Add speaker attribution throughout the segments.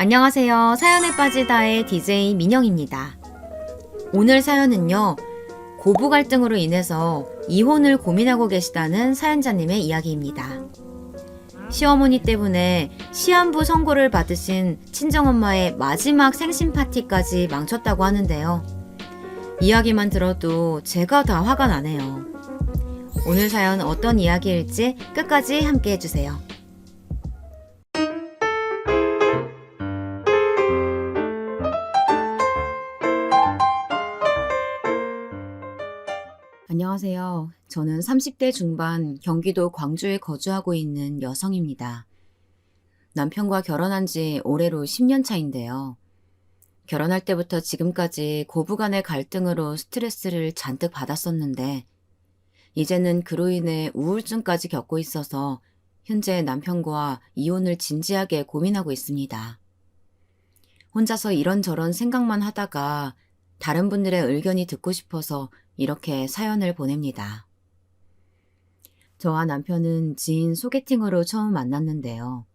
Speaker 1: 안녕하세요. 사연에 빠지다의 DJ 민영입니다. 오늘 사연은요, 고부 갈등으로 인해서 이혼을 고민하고 계시다는 사연자님의 이야기입니다. 시어머니 때문에 시한부 선고를 받으신 친정엄마의 마지막 생신 파티까지 망쳤다고 하는데요. 이야기만 들어도 제가 다 화가 나네요. 오늘 사연 어떤 이야기일지 끝까지 함께 해주세요. 안녕하세요. 저는 30대 중반 경기도 광주에 거주하고 있는 여성입니다. 남편과 결혼한 지 올해로 10년 차인데요. 결혼할 때부터 지금까지 고부간의 갈등으로 스트레스를 잔뜩 받았었는데, 이제는 그로 인해 우울증까지 겪고 있어서 현재 남편과 이혼을 진지하게 고민하고 있습니다. 혼자서 이런저런 생각만 하다가 다른 분들의 의견이 듣고 싶어서 이렇게 사연을 보냅니다. 저와 남편은 지인 소개팅으로 처음 만났는데요.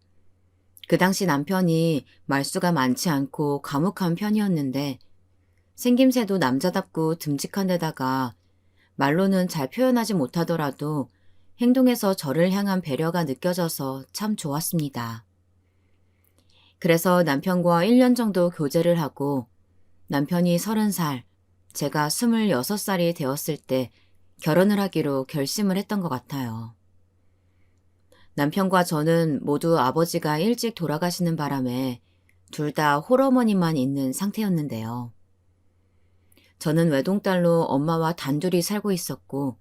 Speaker 1: 그 당시 남편이 말수가 많지 않고 과묵한 편이었는데 생김새도 남자답고 듬직한 데다가 말로는 잘 표현하지 못하더라도 행동에서 저를 향한 배려가 느껴져서 참 좋았습니다. 그래서 남편과 1년 정도 교제를 하고 남편이 30살, 제가 26살이 되었을 때 결혼을 하기로 결심을 했던 것 같아요. 남편과 저는 모두 아버지가 일찍 돌아가시는 바람에 둘 다 홀어머니만 있는 상태였는데요. 저는 외동딸로 엄마와 단둘이 살고 있었고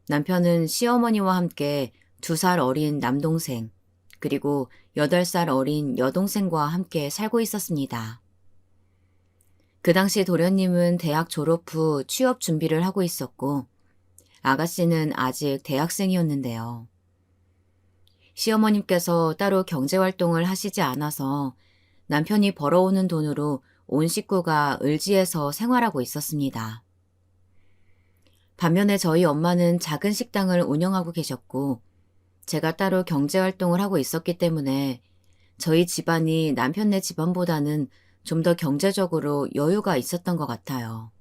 Speaker 1: 남편은 시어머니와 함께 2살 어린 남동생 그리고 8살 어린 여동생과 함께 살고 있었습니다. 그 당시 도련님은 대학 졸업 후 취업 준비를 하고 있었고 아가씨는 아직 대학생이었는데요. 시어머님께서 따로 경제활동을 하시지 않아서 남편이 벌어오는 돈으로 온 식구가 을지에서 생활하고 있었습니다. 반면에 저희 엄마는 작은 식당을 운영하고 계셨고 제가 따로 경제활동을 하고 있었기 때문에 저희 집안이 남편네 집안보다는 좀 더 경제적으로 여유가 있었던 것 같아요.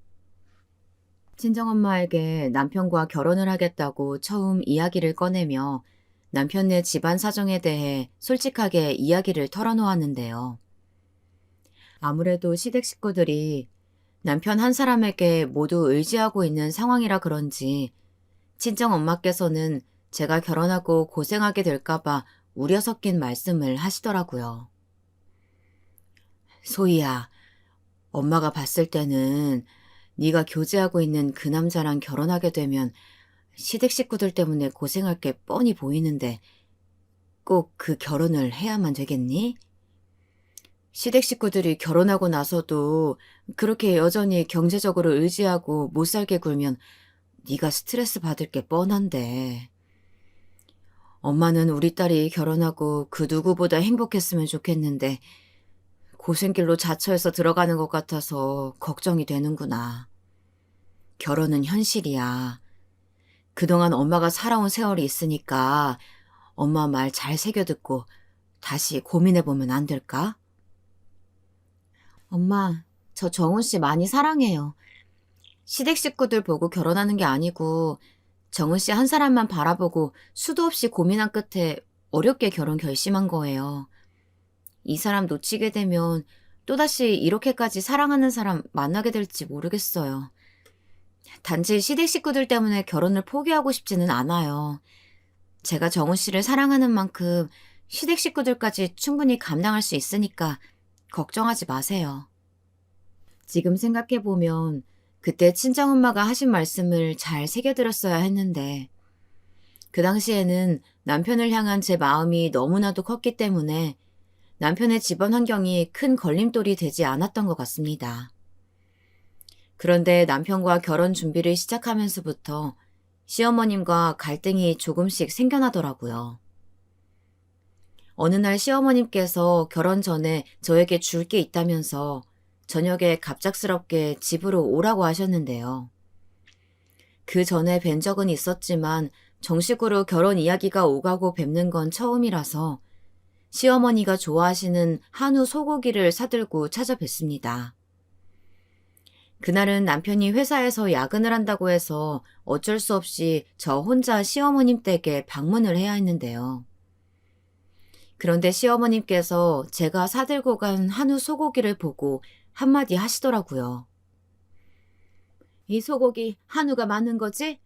Speaker 1: 친정엄마에게 남편과 결혼을 하겠다고 처음 이야기를 꺼내며 남편네 집안 사정에 대해 솔직하게 이야기를 털어놓았는데요. 아무래도 시댁 식구들이 남편 한 사람에게 모두 의지하고 있는 상황이라 그런지 친정엄마께서는 제가 결혼하고 고생하게 될까봐 우려 섞인 말씀을 하시더라고요. 소희야, 엄마가 봤을 때는 네가 교제하고 있는 그 남자랑 결혼하게 되면 시댁 식구들 때문에 고생할 게 뻔히 보이는데 꼭 그 결혼을 해야만 되겠니? 시댁 식구들이 결혼하고 나서도 그렇게 여전히 경제적으로 의지하고 못 살게 굴면 네가 스트레스 받을 게 뻔한데. 엄마는 우리 딸이 결혼하고 그 누구보다 행복했으면 좋겠는데 고생길로 자처해서 들어가는 것 같아서 걱정이 되는구나. 결혼은 현실이야. 그동안 엄마가 살아온 세월이 있으니까 엄마 말 잘 새겨듣고 다시 고민해보면 안 될까? 엄마, 저 정훈 씨 많이 사랑해요. 시댁 식구들 보고 결혼하는 게 아니고 정훈 씨 한 사람만 바라보고 수도 없이 고민한 끝에 어렵게 결혼 결심한 거예요. 이 사람 놓치게 되면 또다시 이렇게까지 사랑하는 사람 만나게 될지 모르겠어요. 단지 시댁 식구들 때문에 결혼을 포기하고 싶지는 않아요. 제가 정훈 씨를 사랑하는 만큼 시댁 식구들까지 충분히 감당할 수 있으니까 걱정하지 마세요. 지금 생각해보면 그때 친정엄마가 하신 말씀을 잘 새겨들었어야 했는데 그 당시에는 남편을 향한 제 마음이 너무나도 컸기 때문에 남편의 집안 환경이 큰 걸림돌이 되지 않았던 것 같습니다. 그런데 남편과 결혼 준비를 시작하면서부터 시어머님과 갈등이 조금씩 생겨나더라고요. 어느 날 시어머님께서 결혼 전에 저에게 줄 게 있다면서 저녁에 갑작스럽게 집으로 오라고 하셨는데요. 그 전에 뵌 적은 있었지만 정식으로 결혼 이야기가 오가고 뵙는 건 처음이라서 시어머니가 좋아하시는 한우 소고기를 사들고 찾아뵀습니다. 그날은 남편이 회사에서 야근을 한다고 해서 어쩔 수 없이 저 혼자 시어머님 댁에 방문을 해야 했는데요. 그런데 시어머님께서 제가 사들고 간 한우 소고기를 보고 한마디 하시더라고요. 이 소고기 한우가 맞는 거지?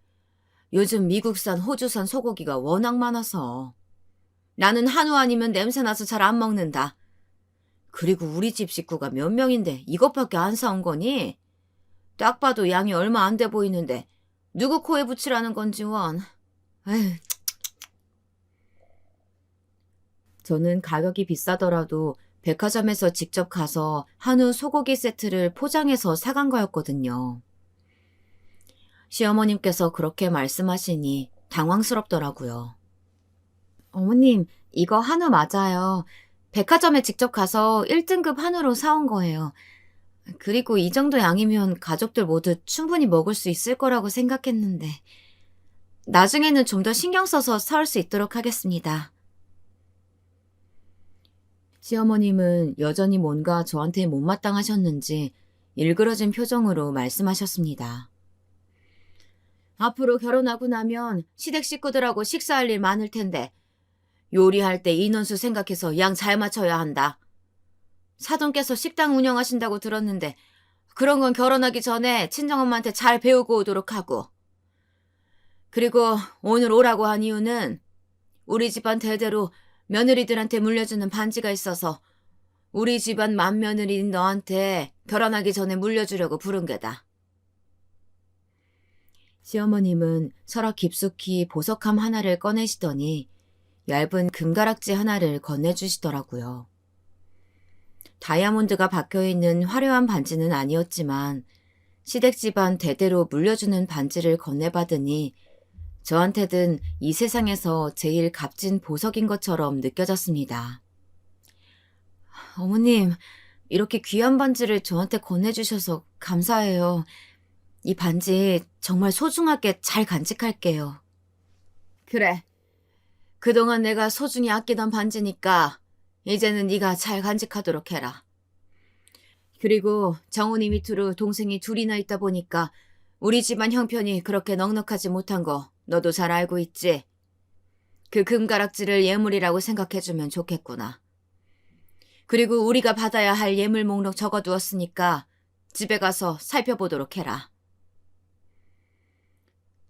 Speaker 1: 요즘 미국산, 호주산 소고기가 워낙 많아서. 나는 한우 아니면 냄새나서 잘 안 먹는다. 그리고 우리 집 식구가 몇 명인데 이것밖에 안 사온 거니? 딱 봐도 양이 얼마 안 돼 보이는데 누구 코에 붙이라는 건지 원. 에휴. 저는 가격이 비싸더라도 백화점에서 직접 가서 한우 소고기 세트를 포장해서 사간 거였거든요. 시어머님께서 그렇게 말씀하시니 당황스럽더라고요. 어머님, 이거 한우 맞아요. 백화점에 직접 가서 1등급 한우로 사온 거예요. 그리고 이 정도 양이면 가족들 모두 충분히 먹을 수 있을 거라고 생각했는데, 나중에는 좀 더 신경 써서 사올 수 있도록 하겠습니다. 시어머님은 여전히 뭔가 저한테 못마땅하셨는지 일그러진 표정으로 말씀하셨습니다. 앞으로 결혼하고 나면 시댁 식구들하고 식사할 일 많을 텐데 요리할 때 인원수 생각해서 양 잘 맞춰야 한다. 사돈께서 식당 운영하신다고 들었는데 그런 건 결혼하기 전에 친정엄마한테 잘 배우고 오도록 하고. 그리고 오늘 오라고 한 이유는 우리 집안 대대로 며느리들한테 물려주는 반지가 있어서 우리 집안 맏며느리인 너한테 결혼하기 전에 물려주려고 부른 게다. 시어머님은 서랍 깊숙이 보석함 하나를 꺼내시더니 얇은 금가락지 하나를 건네주시더라고요. 다이아몬드가 박혀있는 화려한 반지는 아니었지만 시댁 집안 대대로 물려주는 반지를 건네받으니 저한테는 이 세상에서 제일 값진 보석인 것처럼 느껴졌습니다. 어머님, 이렇게 귀한 반지를 저한테 건네주셔서 감사해요. 이 반지 정말 소중하게 잘 간직할게요. 그래. 그동안 내가 소중히 아끼던 반지니까 이제는 네가 잘 간직하도록 해라. 그리고 정훈이 밑으로 동생이 둘이나 있다 보니까 우리 집안 형편이 그렇게 넉넉하지 못한 거 너도 잘 알고 있지? 그 금가락지를 예물이라고 생각해주면 좋겠구나. 그리고 우리가 받아야 할 예물 목록 적어두었으니까 집에 가서 살펴보도록 해라.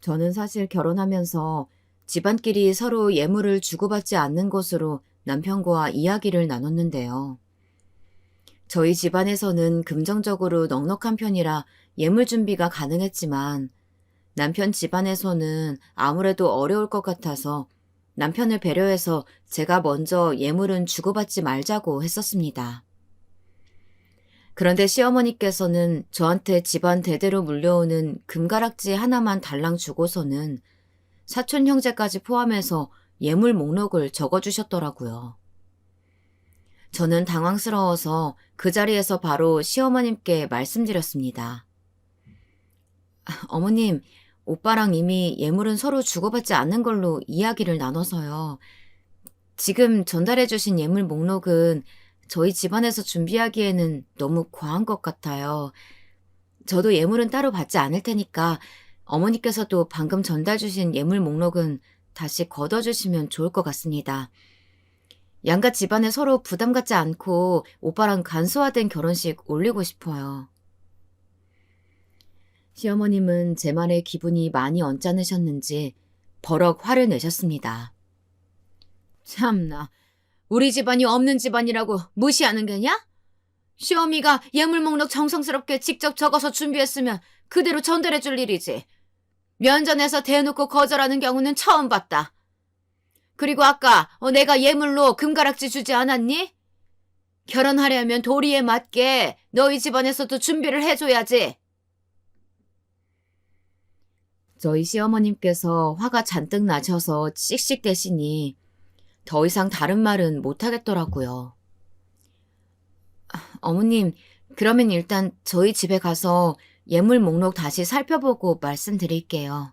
Speaker 1: 저는 사실 결혼하면서 집안끼리 서로 예물을 주고받지 않는 것으로 남편과 이야기를 나눴는데요. 저희 집안에서는 금전적으로 넉넉한 편이라 예물 준비가 가능했지만 남편 집안에서는 아무래도 어려울 것 같아서 남편을 배려해서 제가 먼저 예물은 주고받지 말자고 했었습니다. 그런데 시어머니께서는 저한테 집안 대대로 물려오는 금가락지 하나만 달랑 주고서는 사촌 형제까지 포함해서 예물 목록을 적어주셨더라고요. 저는 당황스러워서 그 자리에서 바로 시어머님께 말씀드렸습니다. 어머님, 오빠랑 이미 예물은 서로 주고받지 않는 걸로 이야기를 나눠서요. 지금 전달해주신 예물 목록은 저희 집안에서 준비하기에는 너무 과한 것 같아요. 저도 예물은 따로 받지 않을 테니까 어머니께서도 방금 전달 주신 예물 목록은 다시 걷어주시면 좋을 것 같습니다. 양가 집안에 서로 부담 갖지 않고 오빠랑 간소화된 결혼식 올리고 싶어요. 시어머님은 제 말에 기분이 많이 언짢으셨는지 버럭 화를 내셨습니다. 참나, 우리 집안이 없는 집안이라고 무시하는 게냐? 시어미가 예물 목록 정성스럽게 직접 적어서 준비했으면 그대로 전달해 줄 일이지. 면전에서 대놓고 거절하는 경우는 처음 봤다. 그리고 아까 내가 예물로 금가락지 주지 않았니? 결혼하려면 도리에 맞게 너희 집안에서도 준비를 해줘야지. 저희 시어머님께서 화가 잔뜩 나셔서 씩씩대시니 더 이상 다른 말은 못하겠더라고요. 어머님, 그러면 일단 저희 집에 가서 예물 목록 다시 살펴보고 말씀드릴게요.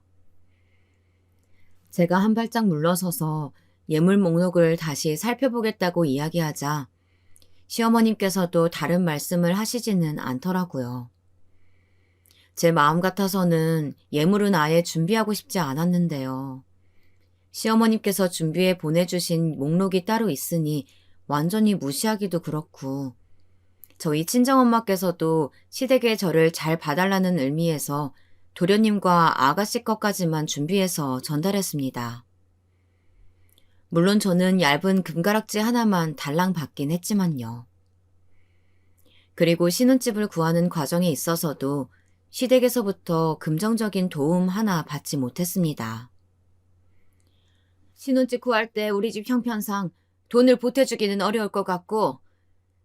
Speaker 1: 제가 한 발짝 물러서서 예물 목록을 다시 살펴보겠다고 이야기하자 시어머님께서도 다른 말씀을 하시지는 않더라고요. 제 마음 같아서는 예물은 아예 준비하고 싶지 않았는데요. 시어머님께서 준비해 보내주신 목록이 따로 있으니 완전히 무시하기도 그렇고, 저희 친정엄마께서도 시댁에 저를 잘 봐달라는 의미에서 도련님과 아가씨 것까지만 준비해서 전달했습니다. 물론 저는 얇은 금가락지 하나만 달랑 받긴 했지만요. 그리고 신혼집을 구하는 과정에 있어서도 시댁에서부터 긍정적인 도움 하나 받지 못했습니다. 신혼집 구할 때 우리 집 형편상 돈을 보태주기는 어려울 것 같고,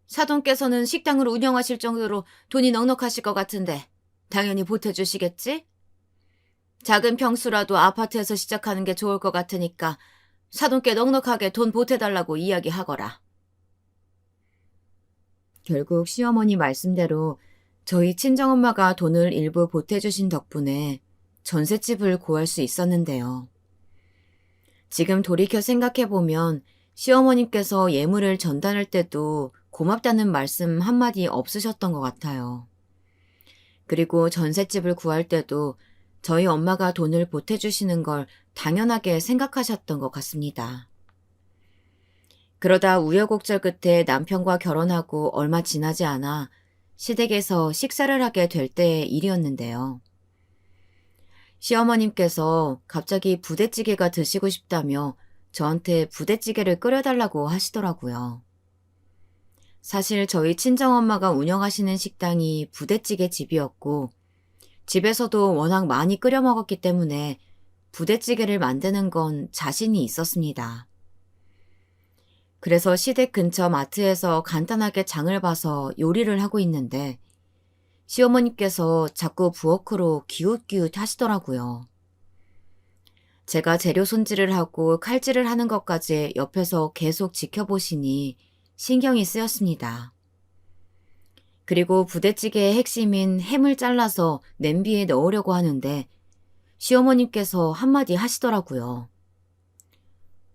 Speaker 1: 사돈께서는 식당을 운영하실 정도로 돈이 넉넉하실 것 같은데 당연히 보태주시겠지? 작은 평수라도 아파트에서 시작하는 게 좋을 것 같으니까 사돈께 넉넉하게 돈 보태달라고 이야기하거라. 결국 시어머니 말씀대로 저희 친정엄마가 돈을 일부 보태주신 덕분에 전셋집을 구할 수 있었는데요. 지금 돌이켜 생각해보면 시어머님께서 예물을 전달할 때도 고맙다는 말씀 한마디 없으셨던 것 같아요. 그리고 전셋집을 구할 때도 저희 엄마가 돈을 보태주시는 걸 당연하게 생각하셨던 것 같습니다. 그러다 우여곡절 끝에 남편과 결혼하고 얼마 지나지 않아 시댁에서 식사를 하게 될 때의 일이었는데요. 시어머님께서 갑자기 부대찌개가 드시고 싶다며 저한테 부대찌개를 끓여달라고 하시더라고요. 사실 저희 친정엄마가 운영하시는 식당이 부대찌개 집이었고 집에서도 워낙 많이 끓여 먹었기 때문에 부대찌개를 만드는 건 자신이 있었습니다. 그래서 시댁 근처 마트에서 간단하게 장을 봐서 요리를 하고 있는데 시어머니께서 자꾸 부엌으로 기웃기웃 하시더라고요. 제가 재료 손질을 하고 칼질을 하는 것까지 옆에서 계속 지켜보시니 신경이 쓰였습니다. 그리고 부대찌개의 핵심인 햄을 잘라서 냄비에 넣으려고 하는데 시어머님께서 한마디 하시더라고요.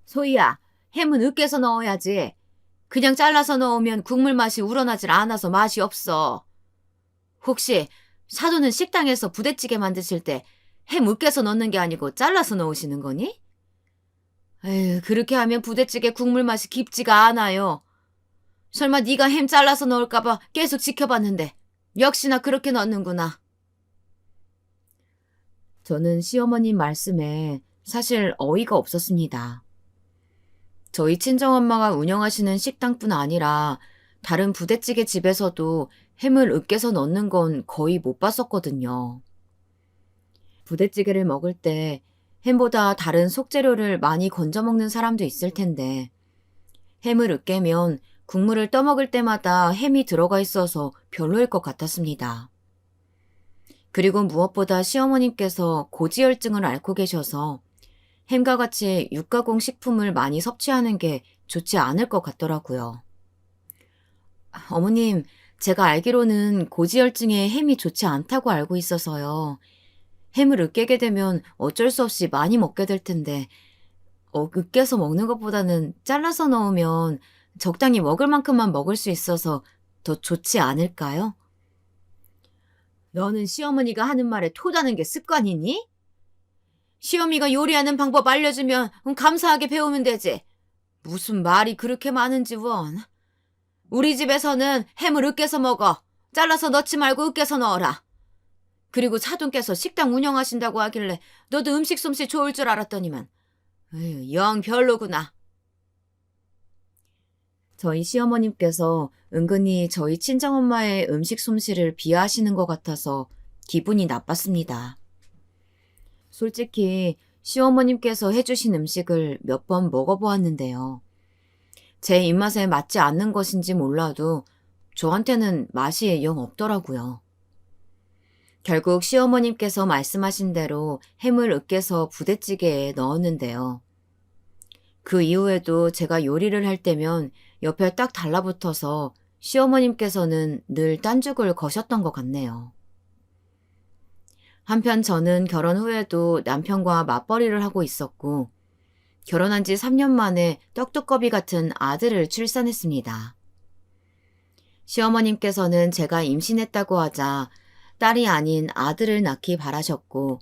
Speaker 1: 소희야, 햄은 으깨서 넣어야지. 그냥 잘라서 넣으면 국물 맛이 우러나질 않아서 맛이 없어. 혹시 사돈은 식당에서 부대찌개 만드실 때 햄 으깨서 넣는 게 아니고 잘라서 넣으시는 거니? 에휴, 그렇게 하면 부대찌개 국물 맛이 깊지가 않아요. 설마 네가 햄 잘라서 넣을까봐 계속 지켜봤는데 역시나 그렇게 넣는구나. 저는 시어머님 말씀에 사실 어이가 없었습니다. 저희 친정엄마가 운영하시는 식당뿐 아니라 다른 부대찌개 집에서도 햄을 으깨서 넣는 건 거의 못 봤었거든요. 부대찌개를 먹을 때 햄보다 다른 속재료를 많이 건져 먹는 사람도 있을 텐데 햄을 으깨면 국물을 떠먹을 때마다 햄이 들어가 있어서 별로일 것 같았습니다. 그리고 무엇보다 시어머님께서 고지혈증을 앓고 계셔서 햄과 같이 육가공 식품을 많이 섭취하는 게 좋지 않을 것 같더라고요. 어머님, 제가 알기로는 고지혈증에 햄이 좋지 않다고 알고 있어서요. 햄을 으깨게 되면 어쩔 수 없이 많이 먹게 될 텐데 으깨서 먹는 것보다는 잘라서 넣으면 적당히 먹을 만큼만 먹을 수 있어서 더 좋지 않을까요? 너는 시어머니가 하는 말에 토다는 게 습관이니? 시어미가 요리하는 방법 알려주면 감사하게 배우면 되지. 무슨 말이 그렇게 많은지 원. 우리 집에서는 햄을 으깨서 먹어. 잘라서 넣지 말고 으깨서 넣어라. 그리고 사돈께서 식당 운영하신다고 하길래 너도 음식 솜씨 좋을 줄 알았더니만 에휴, 영 별로구나. 저희 시어머님께서 은근히 저희 친정엄마의 음식 솜씨를 비하하시는 것 같아서 기분이 나빴습니다. 솔직히 시어머님께서 해주신 음식을 몇 번 먹어보았는데요. 제 입맛에 맞지 않는 것인지 몰라도 저한테는 맛이 영 없더라고요. 결국 시어머님께서 말씀하신 대로 햄을 으깨서 부대찌개에 넣었는데요. 그 이후에도 제가 요리를 할 때면 옆에 딱 달라붙어서 시어머님께서는 늘 딴죽을 거셨던 것 같네요. 한편 저는 결혼 후에도 남편과 맞벌이를 하고 있었고 결혼한 지 3년 만에 떡두꺼비 같은 아들을 출산했습니다. 시어머님께서는 제가 임신했다고 하자 딸이 아닌 아들을 낳기 바라셨고,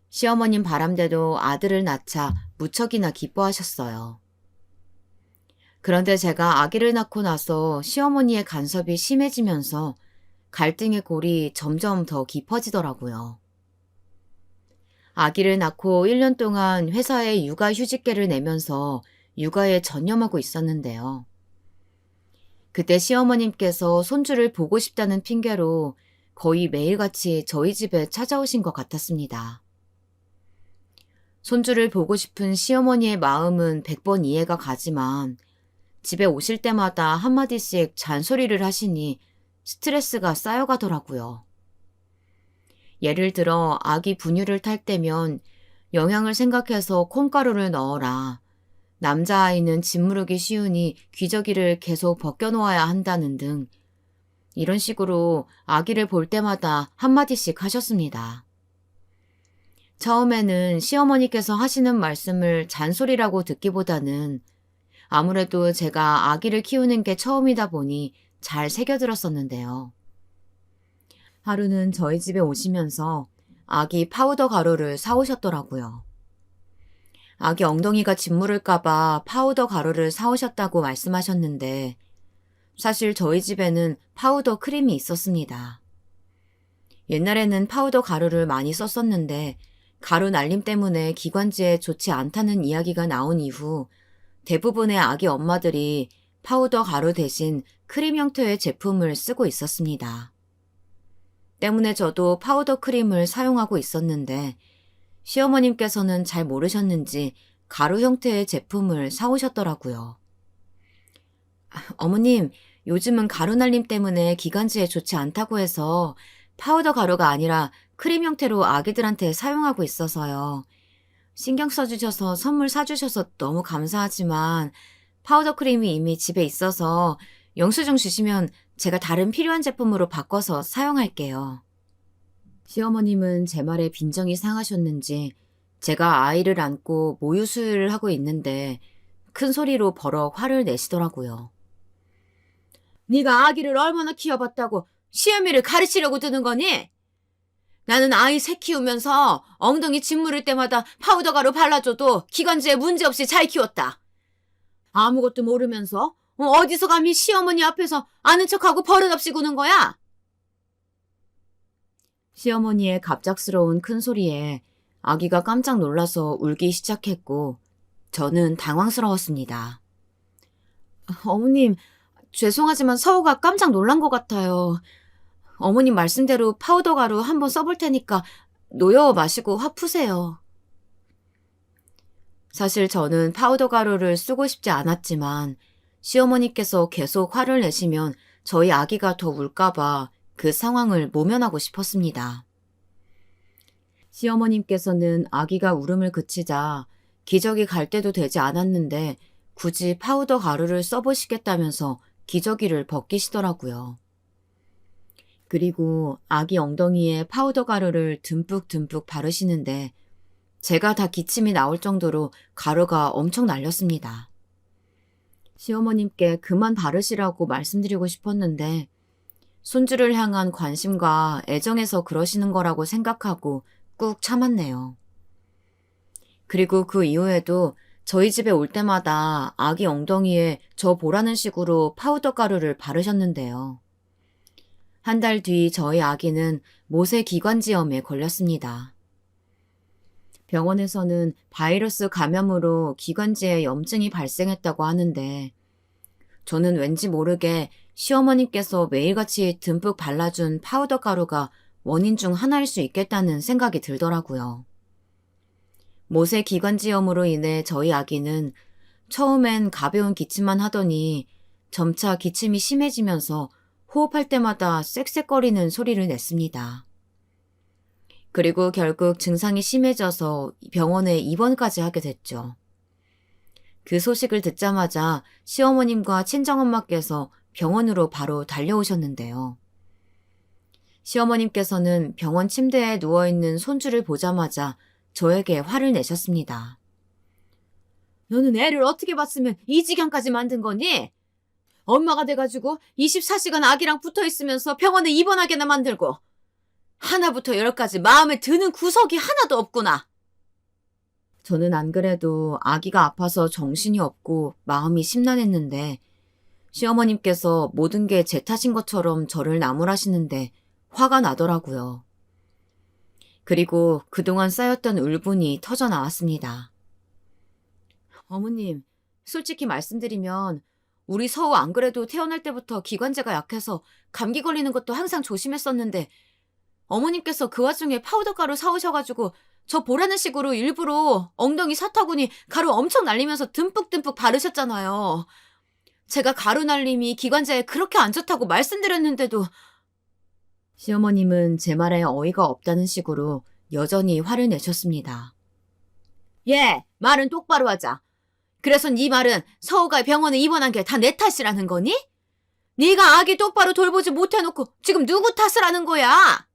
Speaker 1: 시어머님 바람대로 아들을 낳자 무척이나 기뻐하셨어요. 그런데 제가 아기를 낳고 나서 시어머니의 간섭이 심해지면서 갈등의 골이 점점 더 깊어지더라고요. 아기를 낳고 1년 동안 회사에 육아휴직계를 내면서 육아에 전념하고 있었는데요. 그때 시어머님께서 손주를 보고 싶다는 핑계로 거의 매일같이 저희 집에 찾아오신 것 같았습니다. 손주를 보고 싶은 시어머니의 마음은 100번 이해가 가지만 집에 오실 때마다 한마디씩 잔소리를 하시니 스트레스가 쌓여가더라고요. 예를 들어 아기 분유를 탈 때면 영양을 생각해서 콩가루를 넣어라. 남자아이는 짓무르기 쉬우니 귀저귀를 계속 벗겨놓아야 한다는 등 이런 식으로 아기를 볼 때마다 한마디씩 하셨습니다. 처음에는 시어머니께서 하시는 말씀을 잔소리라고 듣기보다는 아무래도 제가 아기를 키우는 게 처음이다 보니 잘 새겨들었었는데요. 하루는 저희 집에 오시면서 아기 파우더 가루를 사오셨더라고요. 아기 엉덩이가 짓무를까봐 파우더 가루를 사오셨다고 말씀하셨는데 사실 저희 집에는 파우더 크림이 있었습니다. 옛날에는 파우더 가루를 많이 썼었는데 가루 날림 때문에 기관지에 좋지 않다는 이야기가 나온 이후 대부분의 아기 엄마들이 파우더 가루 대신 크림 형태의 제품을 쓰고 있었습니다. 때문에 저도 파우더 크림을 사용하고 있었는데 시어머님께서는 잘 모르셨는지 가루 형태의 제품을 사오셨더라고요. 어머님, 요즘은 가루 날림 때문에 기관지에 좋지 않다고 해서 파우더 가루가 아니라 크림 형태로 아기들한테 사용하고 있어서요. 신경 써주셔서 선물 사주셔서 너무 감사하지만 파우더 크림이 이미 집에 있어서 영수증 주시면 제가 다른 필요한 제품으로 바꿔서 사용할게요. 시어머님은 제 말에 빈정이 상하셨는지 제가 아이를 안고 모유 수유를 하고 있는데 큰 소리로 버럭 화를 내시더라고요. 네가 아기를 얼마나 키워봤다고 시어미를 가르치려고 드는 거니? 나는 아이 새 키우면서 엉덩이 짓무를 때마다 파우더 가루 발라줘도 기관지에 문제없이 잘 키웠다. 아무것도 모르면서 어디서 감히 시어머니 앞에서 아는 척하고 버릇없이 구는 거야? 시어머니의 갑작스러운 큰 소리에 아기가 깜짝 놀라서 울기 시작했고 저는 당황스러웠습니다. 어머님, 죄송하지만 서우가 깜짝 놀란 것 같아요. 어머님 말씀대로 파우더 가루 한번 써볼 테니까 노여워 마시고 화 푸세요. 사실 저는 파우더 가루를 쓰고 싶지 않았지만 시어머니께서 계속 화를 내시면 저희 아기가 더 울까봐 그 상황을 모면하고 싶었습니다. 시어머님께서는 아기가 울음을 그치자 기저귀 갈 때도 되지 않았는데 굳이 파우더 가루를 써보시겠다면서 기저귀를 벗기시더라고요. 그리고 아기 엉덩이에 파우더 가루를 듬뿍듬뿍 바르시는데 제가 다 기침이 나올 정도로 가루가 엄청 날렸습니다. 시어머님께 그만 바르시라고 말씀드리고 싶었는데 손주를 향한 관심과 애정에서 그러시는 거라고 생각하고 꾹 참았네요. 그리고 그 이후에도 저희 집에 올 때마다 아기 엉덩이에 저 보라는 식으로 파우더 가루를 바르셨는데요. 한 달 뒤 저희 아기는 모세 기관지염에 걸렸습니다. 병원에서는 바이러스 감염으로 기관지에 염증이 발생했다고 하는데 저는 왠지 모르게 시어머님께서 매일같이 듬뿍 발라준 파우더 가루가 원인 중 하나일 수 있겠다는 생각이 들더라고요. 모세 기관지염으로 인해 저희 아기는 처음엔 가벼운 기침만 하더니 점차 기침이 심해지면서 호흡할 때마다 쌕쌕거리는 소리를 냈습니다. 그리고 결국 증상이 심해져서 병원에 입원까지 하게 됐죠. 그 소식을 듣자마자 시어머님과 친정엄마께서 병원으로 바로 달려오셨는데요. 시어머님께서는 병원 침대에 누워있는 손주를 보자마자 저에게 화를 내셨습니다. 너는 애를 어떻게 봤으면 이 지경까지 만든 거니? 엄마가 돼가지고 24시간 아기랑 붙어있으면서 병원에 입원하게나 만들고 하나부터 열까지 마음에 드는 구석이 하나도 없구나. 저는 안 그래도 아기가 아파서 정신이 없고 마음이 심란했는데 시어머님께서 모든 게 제 탓인 것처럼 저를 나무라시는데 화가 나더라고요. 그리고 그동안 쌓였던 울분이 터져 나왔습니다. 어머님, 솔직히 말씀드리면 우리 서우 안 그래도 태어날 때부터 기관지가 약해서 감기 걸리는 것도 항상 조심했었는데 어머님께서 그 와중에 파우더 가루 사오셔가지고 저 보라는 식으로 일부러 엉덩이 사타구니 가루 엄청 날리면서 듬뿍듬뿍 바르셨잖아요. 제가 가루 날림이 기관지에 그렇게 안 좋다고 말씀드렸는데도 시어머님은 제 말에 어이가 없다는 식으로 여전히 화를 내셨습니다. 예, 말은 똑바로 하자. 그래서 네 말은 서우가 병원에 입원한 게 다 내 탓이라는 거니? 네가 아기 똑바로 돌보지 못해놓고 지금 누구 탓을 하는 거야?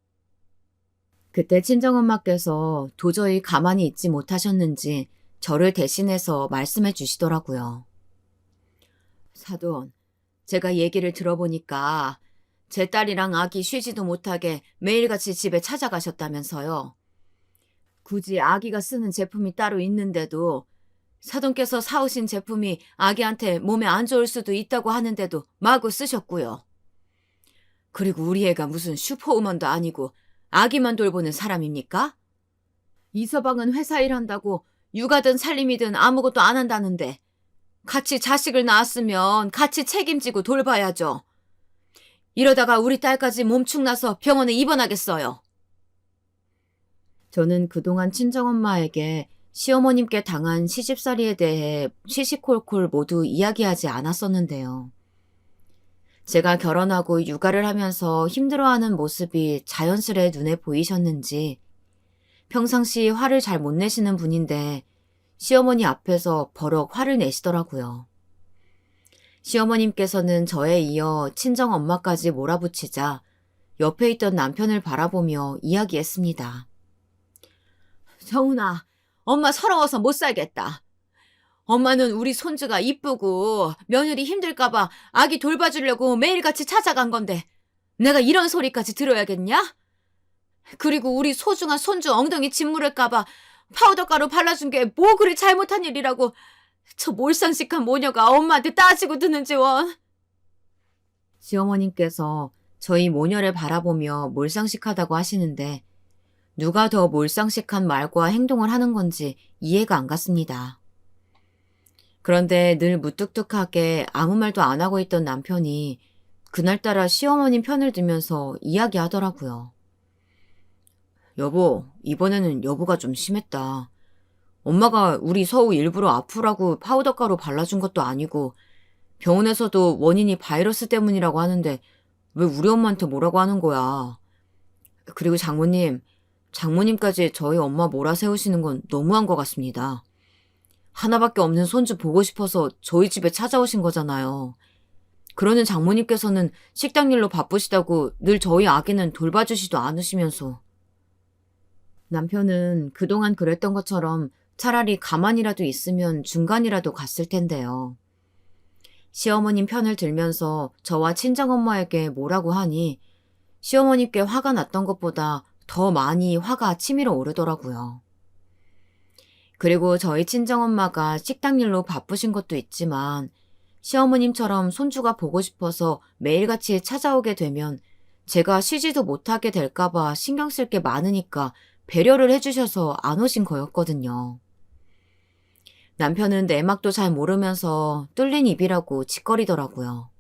Speaker 1: 그때 친정엄마께서 도저히 가만히 있지 못하셨는지 저를 대신해서 말씀해 주시더라고요. 사돈, 제가 얘기를 들어보니까 제 딸이랑 아기 쉬지도 못하게 매일같이 집에 찾아가셨다면서요. 굳이 아기가 쓰는 제품이 따로 있는데도 사돈께서 사오신 제품이 아기한테 몸에 안 좋을 수도 있다고 하는데도 마구 쓰셨고요. 그리고 우리 애가 무슨 슈퍼우먼도 아니고 아기만 돌보는 사람입니까? 이 서방은 회사 일한다고 육아든 살림이든 아무것도 안 한다는데 같이 자식을 낳았으면 같이 책임지고 돌봐야죠. 이러다가 우리 딸까지 몸축나서 병원에 입원하겠어요. 저는 그동안 친정엄마에게 시어머님께 당한 시집살이에 대해 시시콜콜 모두 이야기하지 않았었는데요. 제가 결혼하고 육아를 하면서 힘들어하는 모습이 자연스레 눈에 보이셨는지 평상시 화를 잘 못 내시는 분인데 시어머니 앞에서 버럭 화를 내시더라고요. 시어머님께서는 저에 이어 친정엄마까지 몰아붙이자 옆에 있던 남편을 바라보며 이야기했습니다. 정훈아, 엄마 서러워서 못 살겠다. 엄마는 우리 손주가 이쁘고 며느리 힘들까봐 아기 돌봐주려고 매일같이 찾아간 건데 내가 이런 소리까지 들어야겠냐? 그리고 우리 소중한 손주 엉덩이 짓무를까봐 파우더 가루 발라준 게 뭐 그리 잘못한 일이라고 저 몰상식한 모녀가 엄마한테 따지고 드는지 원. 시어머님께서 저희 모녀를 바라보며 몰상식하다고 하시는데 누가 더 몰상식한 말과 행동을 하는 건지 이해가 안 갔습니다. 그런데 늘 무뚝뚝하게 아무 말도 안 하고 있던 남편이 그날따라 시어머님 편을 들면서 이야기하더라고요. 여보, 이번에는 여보가 좀 심했다. 엄마가 우리 서우 일부러 아프라고 파우더 가루 발라준 것도 아니고 병원에서도 원인이 바이러스 때문이라고 하는데 왜 우리 엄마한테 뭐라고 하는 거야. 그리고 장모님까지 저희 엄마 몰아세우시는 건 너무한 것 같습니다. 하나밖에 없는 손주 보고 싶어서 저희 집에 찾아오신 거잖아요. 그러는 장모님께서는 식당 일로 바쁘시다고 늘 저희 아기는 돌봐주시도 않으시면서. 남편은 그동안 그랬던 것처럼 차라리 가만히라도 있으면 중간이라도 갔을 텐데요. 시어머님 편을 들면서 저와 친정엄마에게 뭐라고 하니 시어머님께 화가 났던 것보다 더 많이 화가 치밀어 오르더라고요. 그리고 저희 친정엄마가 식당 일로 바쁘신 것도 있지만 시어머님처럼 손주가 보고 싶어서 매일같이 찾아오게 되면 제가 쉬지도 못하게 될까봐 신경 쓸 게 많으니까 배려를 해주셔서 안 오신 거였거든요. 남편은 내막도 잘 모르면서 뚫린 입이라고 짓거리더라고요.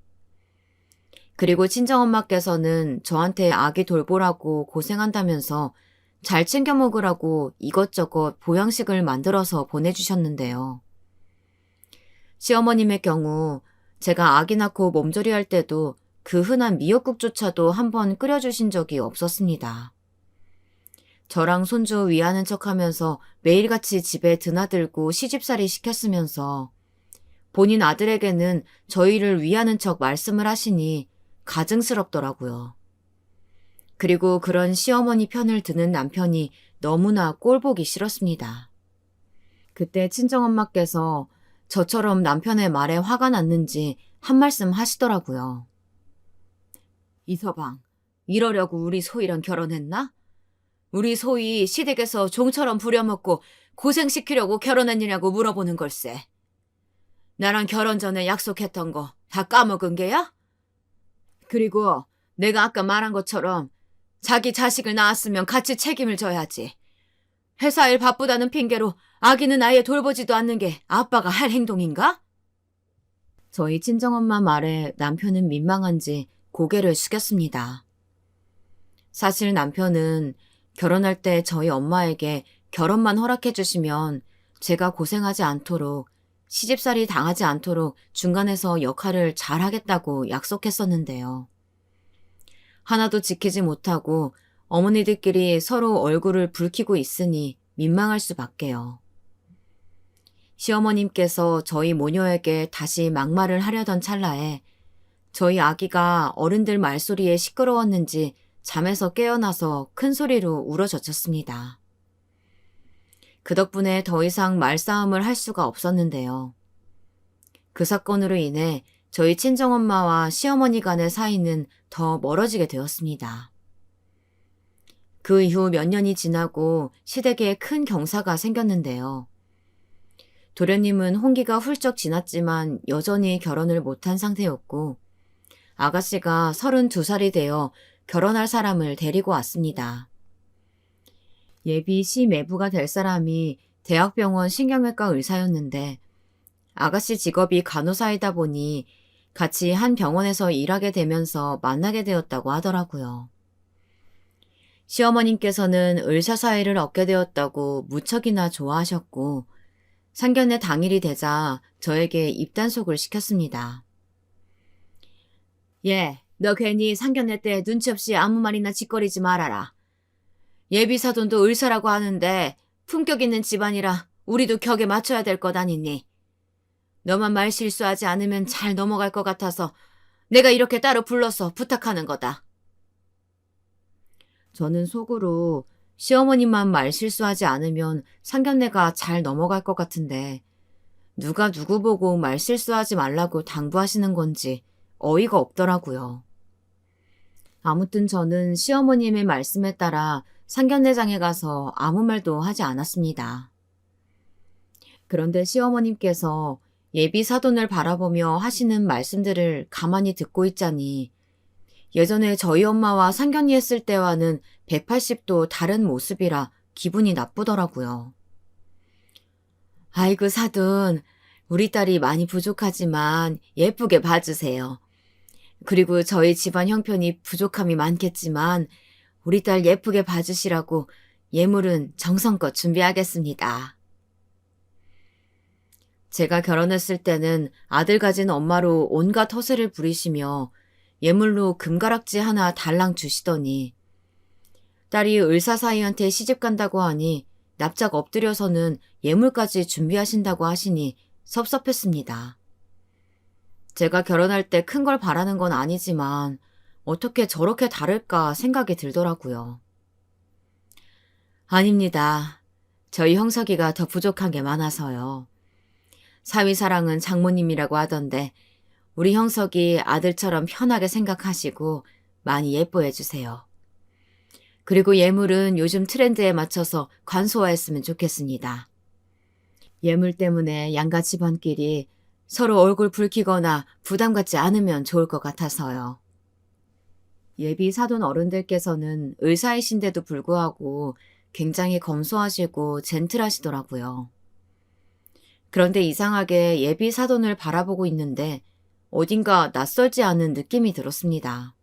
Speaker 1: 그리고 친정엄마께서는 저한테 아기 돌보라고 고생한다면서 잘 챙겨 먹으라고 이것저것 보양식을 만들어서 보내주셨는데요. 시어머님의 경우 제가 아기 낳고 몸조리할 때도 그 흔한 미역국조차도 한번 끓여주신 적이 없었습니다. 저랑 손주 위하는 척하면서 매일같이 집에 드나들고 시집살이 시켰으면서 본인 아들에게는 저희를 위하는 척 말씀을 하시니 가증스럽더라고요. 그리고 그런 시어머니 편을 드는 남편이 너무나 꼴보기 싫었습니다. 그때 친정엄마께서 저처럼 남편의 말에 화가 났는지 한 말씀 하시더라고요. 이서방, 이러려고 우리 소희랑 결혼했나? 우리 소희 시댁에서 종처럼 부려먹고 고생시키려고 결혼했느냐고 물어보는 걸세. 나랑 결혼 전에 약속했던 거 다 까먹은 게야? 그리고 내가 아까 말한 것처럼 자기 자식을 낳았으면 같이 책임을 져야지. 회사 일 바쁘다는 핑계로 아기는 아예 돌보지도 않는 게 아빠가 할 행동인가? 저희 친정엄마 말에 남편은 민망한지 고개를 숙였습니다. 사실 남편은 결혼할 때 저희 엄마에게 결혼만 허락해 주시면 제가 고생하지 않도록, 시집살이 당하지 않도록 중간에서 역할을 잘 하겠다고 약속했었는데요. 하나도 지키지 못하고 어머니들끼리 서로 얼굴을 붉히고 있으니 민망할 수밖에요. 시어머님께서 저희 모녀에게 다시 막말을 하려던 찰나에 저희 아기가 어른들 말소리에 시끄러웠는지 잠에서 깨어나서 큰 소리로 울어젖혔습니다. 그 덕분에 더 이상 말싸움을 할 수가 없었는데요. 그 사건으로 인해 저희 친정엄마와 시어머니 간의 사이는 더 멀어지게 되었습니다. 그 이후 몇 년이 지나고 시댁에 큰 경사가 생겼는데요. 도련님은 혼기가 훌쩍 지났지만 여전히 결혼을 못한 상태였고 아가씨가 32살이 되어 결혼할 사람을 데리고 왔습니다. 예비 시매부가 될 사람이 대학병원 신경외과 의사였는데 아가씨 직업이 간호사이다 보니 같이 한 병원에서 일하게 되면서 만나게 되었다고 하더라고요. 시어머님께서는 의사 사이를 얻게 되었다고 무척이나 좋아하셨고 상견례 당일이 되자 저에게 입단속을 시켰습니다. 예, 너 괜히 상견례 때 눈치 없이 아무 말이나 짓거리지 말아라. 예비사돈도 의사라고 하는데 품격 있는 집안이라 우리도 격에 맞춰야 될 것 아니니. 너만 말 실수하지 않으면 잘 넘어갈 것 같아서 내가 이렇게 따로 불러서 부탁하는 거다. 저는 속으로 시어머님만 말 실수하지 않으면 상견례가 잘 넘어갈 것 같은데 누가 누구 보고 말 실수하지 말라고 당부하시는 건지 어이가 없더라고요. 아무튼 저는 시어머님의 말씀에 따라 상견례장에 가서 아무 말도 하지 않았습니다. 그런데 시어머님께서 예비 사돈을 바라보며 하시는 말씀들을 가만히 듣고 있자니 예전에 저희 엄마와 상견례했을 때와는 180도 다른 모습이라 기분이 나쁘더라고요. 아이고 사돈, 우리 딸이 많이 부족하지만 예쁘게 봐주세요. 그리고 저희 집안 형편이 부족함이 많겠지만 우리 딸 예쁘게 봐주시라고 예물은 정성껏 준비하겠습니다. 제가 결혼했을 때는 아들 가진 엄마로 온갖 허세를 부리시며 예물로 금가락지 하나 달랑 주시더니 딸이 의사 사이한테 시집 간다고 하니 납작 엎드려서는 예물까지 준비하신다고 하시니 섭섭했습니다. 제가 결혼할 때 큰 걸 바라는 건 아니지만 어떻게 저렇게 다를까 생각이 들더라고요. 아닙니다. 저희 형석이가 더 부족한 게 많아서요. 사위사랑은 장모님이라고 하던데 우리 형석이 아들처럼 편하게 생각하시고 많이 예뻐해 주세요. 그리고 예물은 요즘 트렌드에 맞춰서 간소화했으면 좋겠습니다. 예물 때문에 양가 집안끼리 서로 얼굴 붉히거나 부담 갖지 않으면 좋을 것 같아서요. 예비 사돈 어른들께서는 의사이신데도 불구하고 굉장히 검소하시고 젠틀하시더라고요. 그런데 이상하게 예비 사돈을 바라보고 있는데 어딘가 낯설지 않은 느낌이 들었습니다.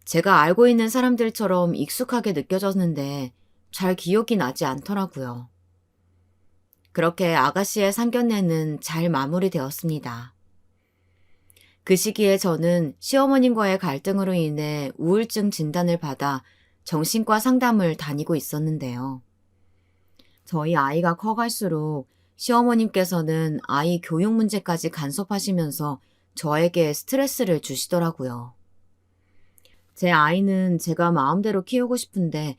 Speaker 1: 제가 알고 있는 사람들처럼 익숙하게 느껴졌는데 잘 기억이 나지 않더라고요. 그렇게 아가씨의 상견례는 잘 마무리되었습니다. 그 시기에 저는 시어머님과의 갈등으로 인해 우울증 진단을 받아 정신과 상담을 다니고 있었는데요. 저희 아이가 커갈수록 시어머님께서는 아이 교육 문제까지 간섭하시면서 저에게 스트레스를 주시더라고요. 제 아이는 제가 마음대로 키우고 싶은데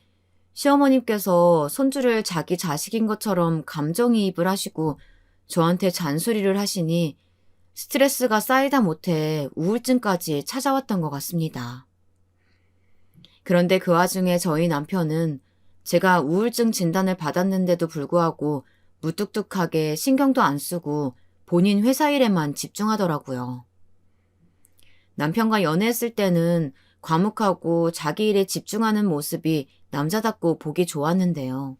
Speaker 1: 시어머님께서 손주를 자기 자식인 것처럼 감정이입을 하시고 저한테 잔소리를 하시니 스트레스가 쌓이다 못해 우울증까지 찾아왔던 것 같습니다. 그런데 그 와중에 저희 남편은 제가 우울증 진단을 받았는데도 불구하고 무뚝뚝하게 신경도 안 쓰고 본인 회사 일에만 집중하더라고요. 남편과 연애했을 때는 과묵하고 자기 일에 집중하는 모습이 남자답고 보기 좋았는데요.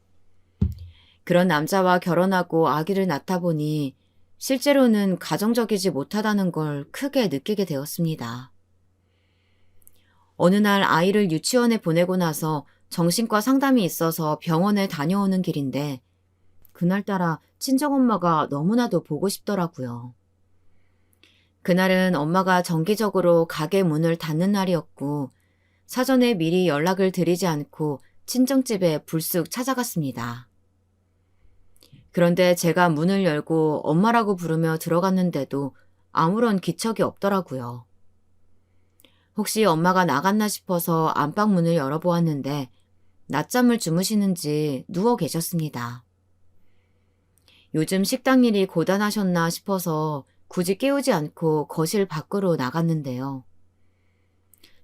Speaker 1: 그런 남자와 결혼하고 아기를 낳다 보니 실제로는 가정적이지 못하다는 걸 크게 느끼게 되었습니다. 어느 날 아이를 유치원에 보내고 나서 정신과 상담이 있어서 병원에 다녀오는 길인데 그날따라 친정엄마가 너무나도 보고 싶더라고요. 그날은 엄마가 정기적으로 가게 문을 닫는 날이었고 사전에 미리 연락을 드리지 않고 친정집에 불쑥 찾아갔습니다. 그런데 제가 문을 열고 엄마라고 부르며 들어갔는데도 아무런 기척이 없더라고요. 혹시 엄마가 나갔나 싶어서 안방 문을 열어보았는데 낮잠을 주무시는지 누워 계셨습니다. 요즘 식당 일이 고단하셨나 싶어서 굳이 깨우지 않고 거실 밖으로 나갔는데요.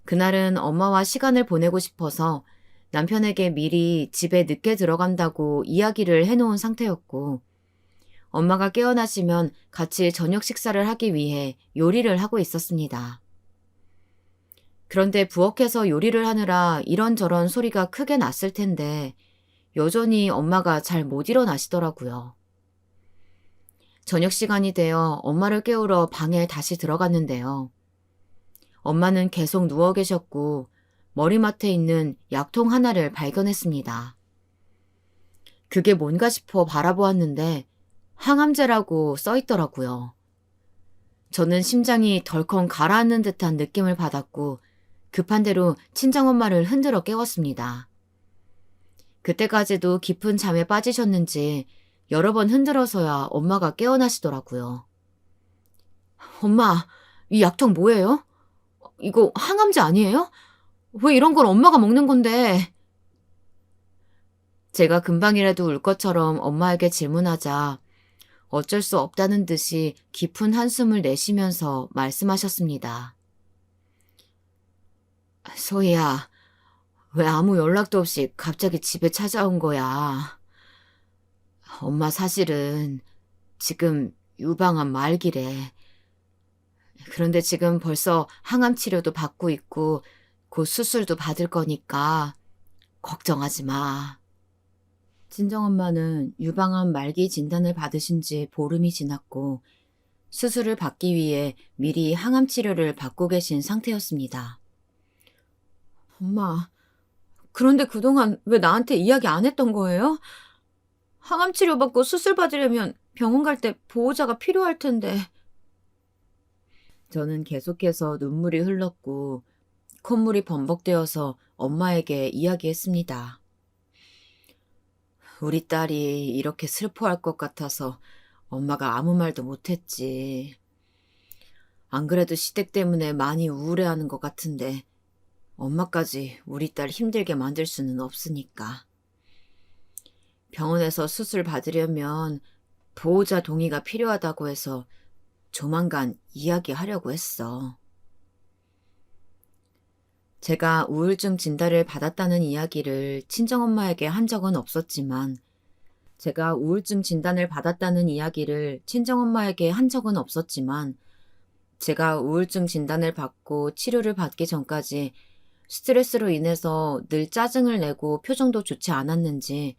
Speaker 1: 그날은 엄마와 시간을 보내고 싶어서 남편에게 미리 집에 늦게 들어간다고 이야기를 해놓은 상태였고 엄마가 깨어나시면 같이 저녁 식사를 하기 위해 요리를 하고 있었습니다. 그런데 부엌에서 요리를 하느라 이런저런 소리가 크게 났을 텐데 여전히 엄마가 잘 못 일어나시더라고요. 저녁 시간이 되어 엄마를 깨우러 방에 다시 들어갔는데요. 엄마는 계속 누워 계셨고 머리맡에 있는 약통 하나를 발견했습니다. 그게 뭔가 싶어 바라보았는데 항암제라고 써 있더라고요. 저는 심장이 덜컹 가라앉는 듯한 느낌을 받았고 급한 대로 친정엄마를 흔들어 깨웠습니다. 그때까지도 깊은 잠에 빠지셨는지 여러 번 흔들어서야 엄마가 깨어나시더라고요. 엄마, 이 약통 뭐예요? 이거 항암제 아니에요? 왜 이런 걸 엄마가 먹는 건데? 제가 금방이라도 울 것처럼 엄마에게 질문하자 어쩔 수 없다는 듯이 깊은 한숨을 내쉬면서 말씀하셨습니다. 소희야, 왜 아무 연락도 없이 갑자기 집에 찾아온 거야? 엄마 사실은 지금 유방암 말기래. 그런데 지금 벌써 항암 치료도 받고 있고 곧 수술도 받을 거니까 걱정하지 마. 친정엄마는 유방암 말기 진단을 받으신 지 보름이 지났고 수술을 받기 위해 미리 항암 치료를 받고 계신 상태였습니다. 엄마, 그런데 그동안 왜 나한테 이야기 안 했던 거예요? 항암 치료 받고 수술 받으려면 병원 갈 때 보호자가 필요할 텐데. 저는 계속해서 눈물이 흘렀고 콧물이 범벅되어서 엄마에게 이야기했습니다. 우리 딸이 이렇게 슬퍼할 것 같아서 엄마가 아무 말도 못했지. 안 그래도 시댁 때문에 많이 우울해하는 것 같은데 엄마까지 우리 딸 힘들게 만들 수는 없으니까. 병원에서 수술 받으려면 보호자 동의가 필요하다고 해서 조만간 이야기하려고 했어. 제가 우울증 진단을 받았다는 이야기를 친정엄마에게 한 적은 없었지만 제가 우울증 진단을 받았다는 이야기를 친정엄마에게 한 적은 없었지만 제가 우울증 진단을 받고 치료를 받기 전까지 스트레스로 인해서 늘 짜증을 내고 표정도 좋지 않았는지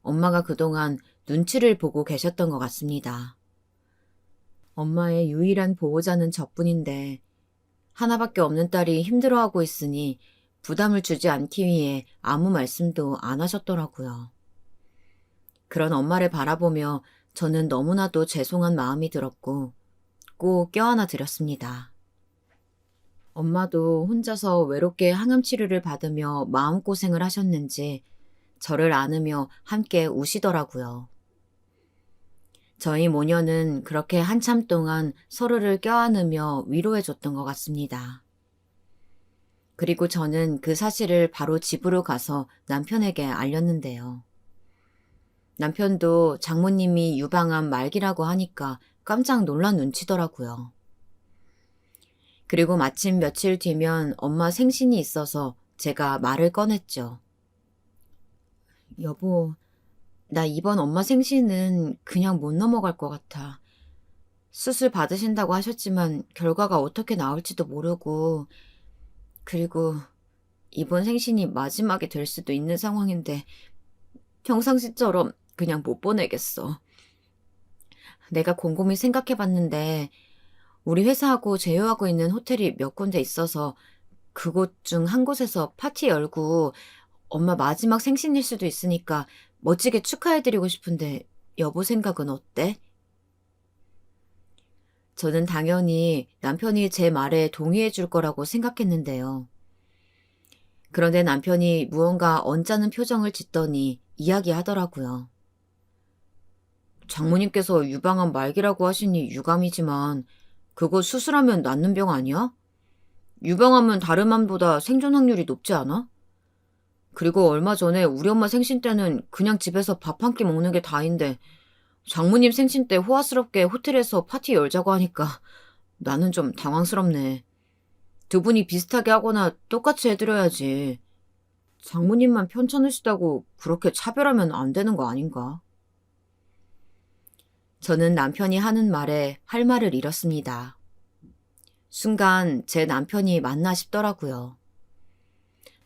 Speaker 1: 엄마가 그동안 눈치를 보고 계셨던 것 같습니다. 엄마의 유일한 보호자는 저뿐인데 하나밖에 없는 딸이 힘들어하고 있으니 부담을 주지 않기 위해 아무 말씀도 안 하셨더라고요. 그런 엄마를 바라보며 저는 너무나도 죄송한 마음이 들었고 꼭 껴안아 드렸습니다. 엄마도 혼자서 외롭게 항암 치료를 받으며 마음고생을 하셨는지 저를 안으며 함께 우시더라고요. 저희 모녀는 그렇게 한참 동안 서로를 껴안으며 위로해줬던 것 같습니다. 그리고 저는 그 사실을 바로 집으로 가서 남편에게 알렸는데요. 남편도 장모님이 유방암 말기라고 하니까 깜짝 놀란 눈치더라고요. 그리고 마침 며칠 뒤면 엄마 생신이 있어서 제가 말을 꺼냈죠. 여보, 나 이번 엄마 생신은 그냥 못 넘어갈 것 같아. 수술 받으신다고 하셨지만 결과가 어떻게 나올지도 모르고, 그리고 이번 생신이 마지막이 될 수도 있는 상황인데 평상시처럼 그냥 못 보내겠어. 내가 곰곰이 생각해봤는데 우리 회사하고 제휴하고 있는 호텔이 몇 군데 있어서 그곳 중 한 곳에서 파티 열고 엄마 마지막 생신일 수도 있으니까 멋지게 축하해드리고 싶은데 여보 생각은 어때? 저는 당연히 남편이 제 말에 동의해 줄 거라고 생각했는데요. 그런데 남편이 무언가 언짢은 표정을 짓더니 이야기하더라고요. 장모님께서 유방암 말기라고 하시니 유감이지만 그거 수술하면 낫는 병 아니야? 유방암은 다른 암보다 생존 확률이 높지 않아? 그리고 얼마 전에 우리 엄마 생신 때는 그냥 집에서 밥 한 끼 먹는 게 다인데 장모님 생신 때 호화스럽게 호텔에서 파티 열자고 하니까 나는 좀 당황스럽네. 두 분이 비슷하게 하거나 똑같이 해드려야지. 장모님만 편찮으시다고 그렇게 차별하면 안 되는 거 아닌가? 저는 남편이 하는 말에 할 말을 잃었습니다. 순간 제 남편이 맞나 싶더라고요.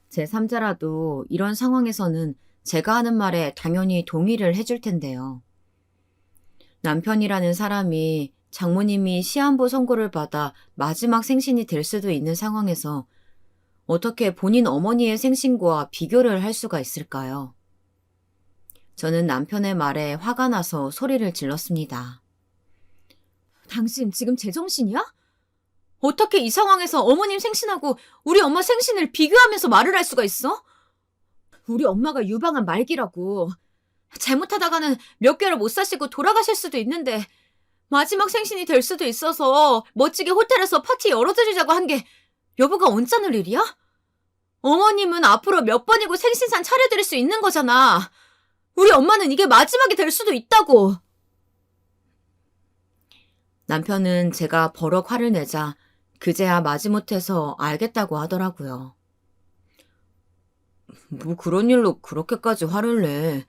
Speaker 1: 제 3자라도 이런 상황에서는 제가 하는 말에 당연히 동의를 해줄 텐데요. 남편이라는 사람이 장모님이 시한부 선고를 받아 마지막 생신이 될 수도 있는 상황에서 어떻게 본인 어머니의 생신과 비교를 할 수가 있을까요? 저는 남편의 말에 화가 나서 소리를 질렀습니다. 당신 지금 제정신이야? 어떻게 이 상황에서 어머님 생신하고 우리 엄마 생신을 비교하면서 말을 할 수가 있어? 우리 엄마가 유방암 말기라고. 잘못하다가는 몇 개월 못 사시고 돌아가실 수도 있는데 마지막 생신이 될 수도 있어서 멋지게 호텔에서 파티 열어드리자고 한 게 여보가 언짢을 일이야? 어머님은 앞으로 몇 번이고 생신상 차려드릴 수 있는 거잖아. 우리 엄마는 이게 마지막이 될 수도 있다고. 남편은 제가 버럭 화를 내자 그제야 마지못해서 알겠다고 하더라고요. 뭐 그런 일로 그렇게까지 화를 내.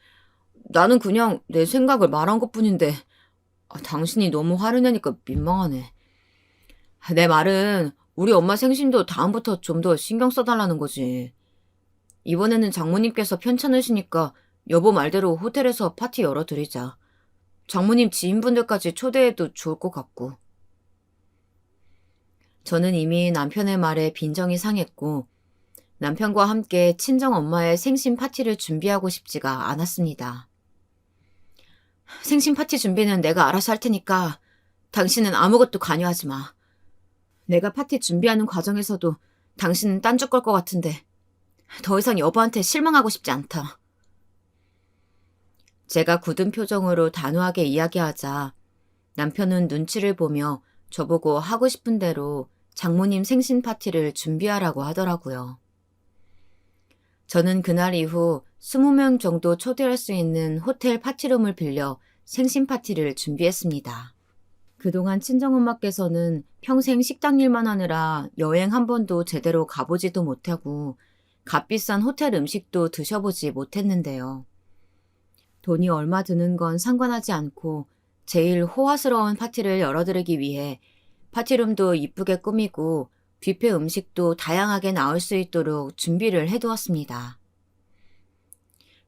Speaker 1: 나는 그냥 내 생각을 말한 것뿐인데 당신이 너무 화를 내니까 민망하네. 내 말은 우리 엄마 생신도 다음부터 좀 더 신경 써달라는 거지. 이번에는 장모님께서 편찮으시니까 여보 말대로 호텔에서 파티 열어드리자. 장모님 지인분들까지 초대해도 좋을 것 같고. 저는 이미 남편의 말에 빈정이 상했고 남편과 함께 친정엄마의 생신 파티를 준비하고 싶지가 않았습니다. 생신 파티 준비는 내가 알아서 할 테니까 당신은 아무것도 관여하지 마. 내가 파티 준비하는 과정에서도 당신은 딴 쪽 걸 것 같은데 더 이상 여보한테 실망하고 싶지 않다. 제가 굳은 표정으로 단호하게 이야기하자 남편은 눈치를 보며 저보고 하고 싶은 대로 장모님 생신 파티를 준비하라고 하더라고요. 저는 그날 이후 20명 정도 초대할 수 있는 호텔 파티룸을 빌려 생신 파티를 준비했습니다. 그동안 친정엄마께서는 평생 식당 일만 하느라 여행 한 번도 제대로 가보지도 못하고 값비싼 호텔 음식도 드셔보지 못했는데요. 돈이 얼마 드는 건 상관하지 않고 제일 호화스러운 파티를 열어드리기 위해 파티룸도 이쁘게 꾸미고 뷔페 음식도 다양하게 나올 수 있도록 준비를 해두었습니다.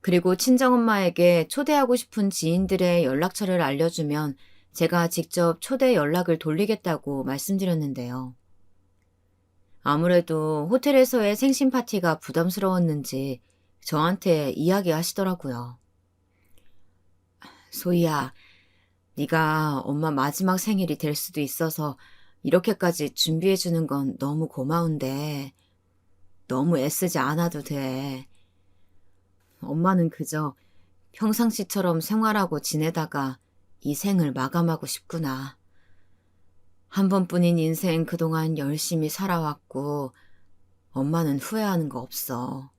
Speaker 1: 그리고 친정엄마에게 초대하고 싶은 지인들의 연락처를 알려주면 제가 직접 초대 연락을 돌리겠다고 말씀드렸는데요. 아무래도 호텔에서의 생신 파티가 부담스러웠는지 저한테 이야기하시더라고요. 소희야, 네가 엄마 마지막 생일이 될 수도 있어서 이렇게까지 준비해주는 건 너무 고마운데 너무 애쓰지 않아도 돼. 엄마는 그저 평상시처럼 생활하고 지내다가 이 생을 마감하고 싶구나. 한 번뿐인 인생 그동안 열심히 살아왔고 엄마는 후회하는 거 없어.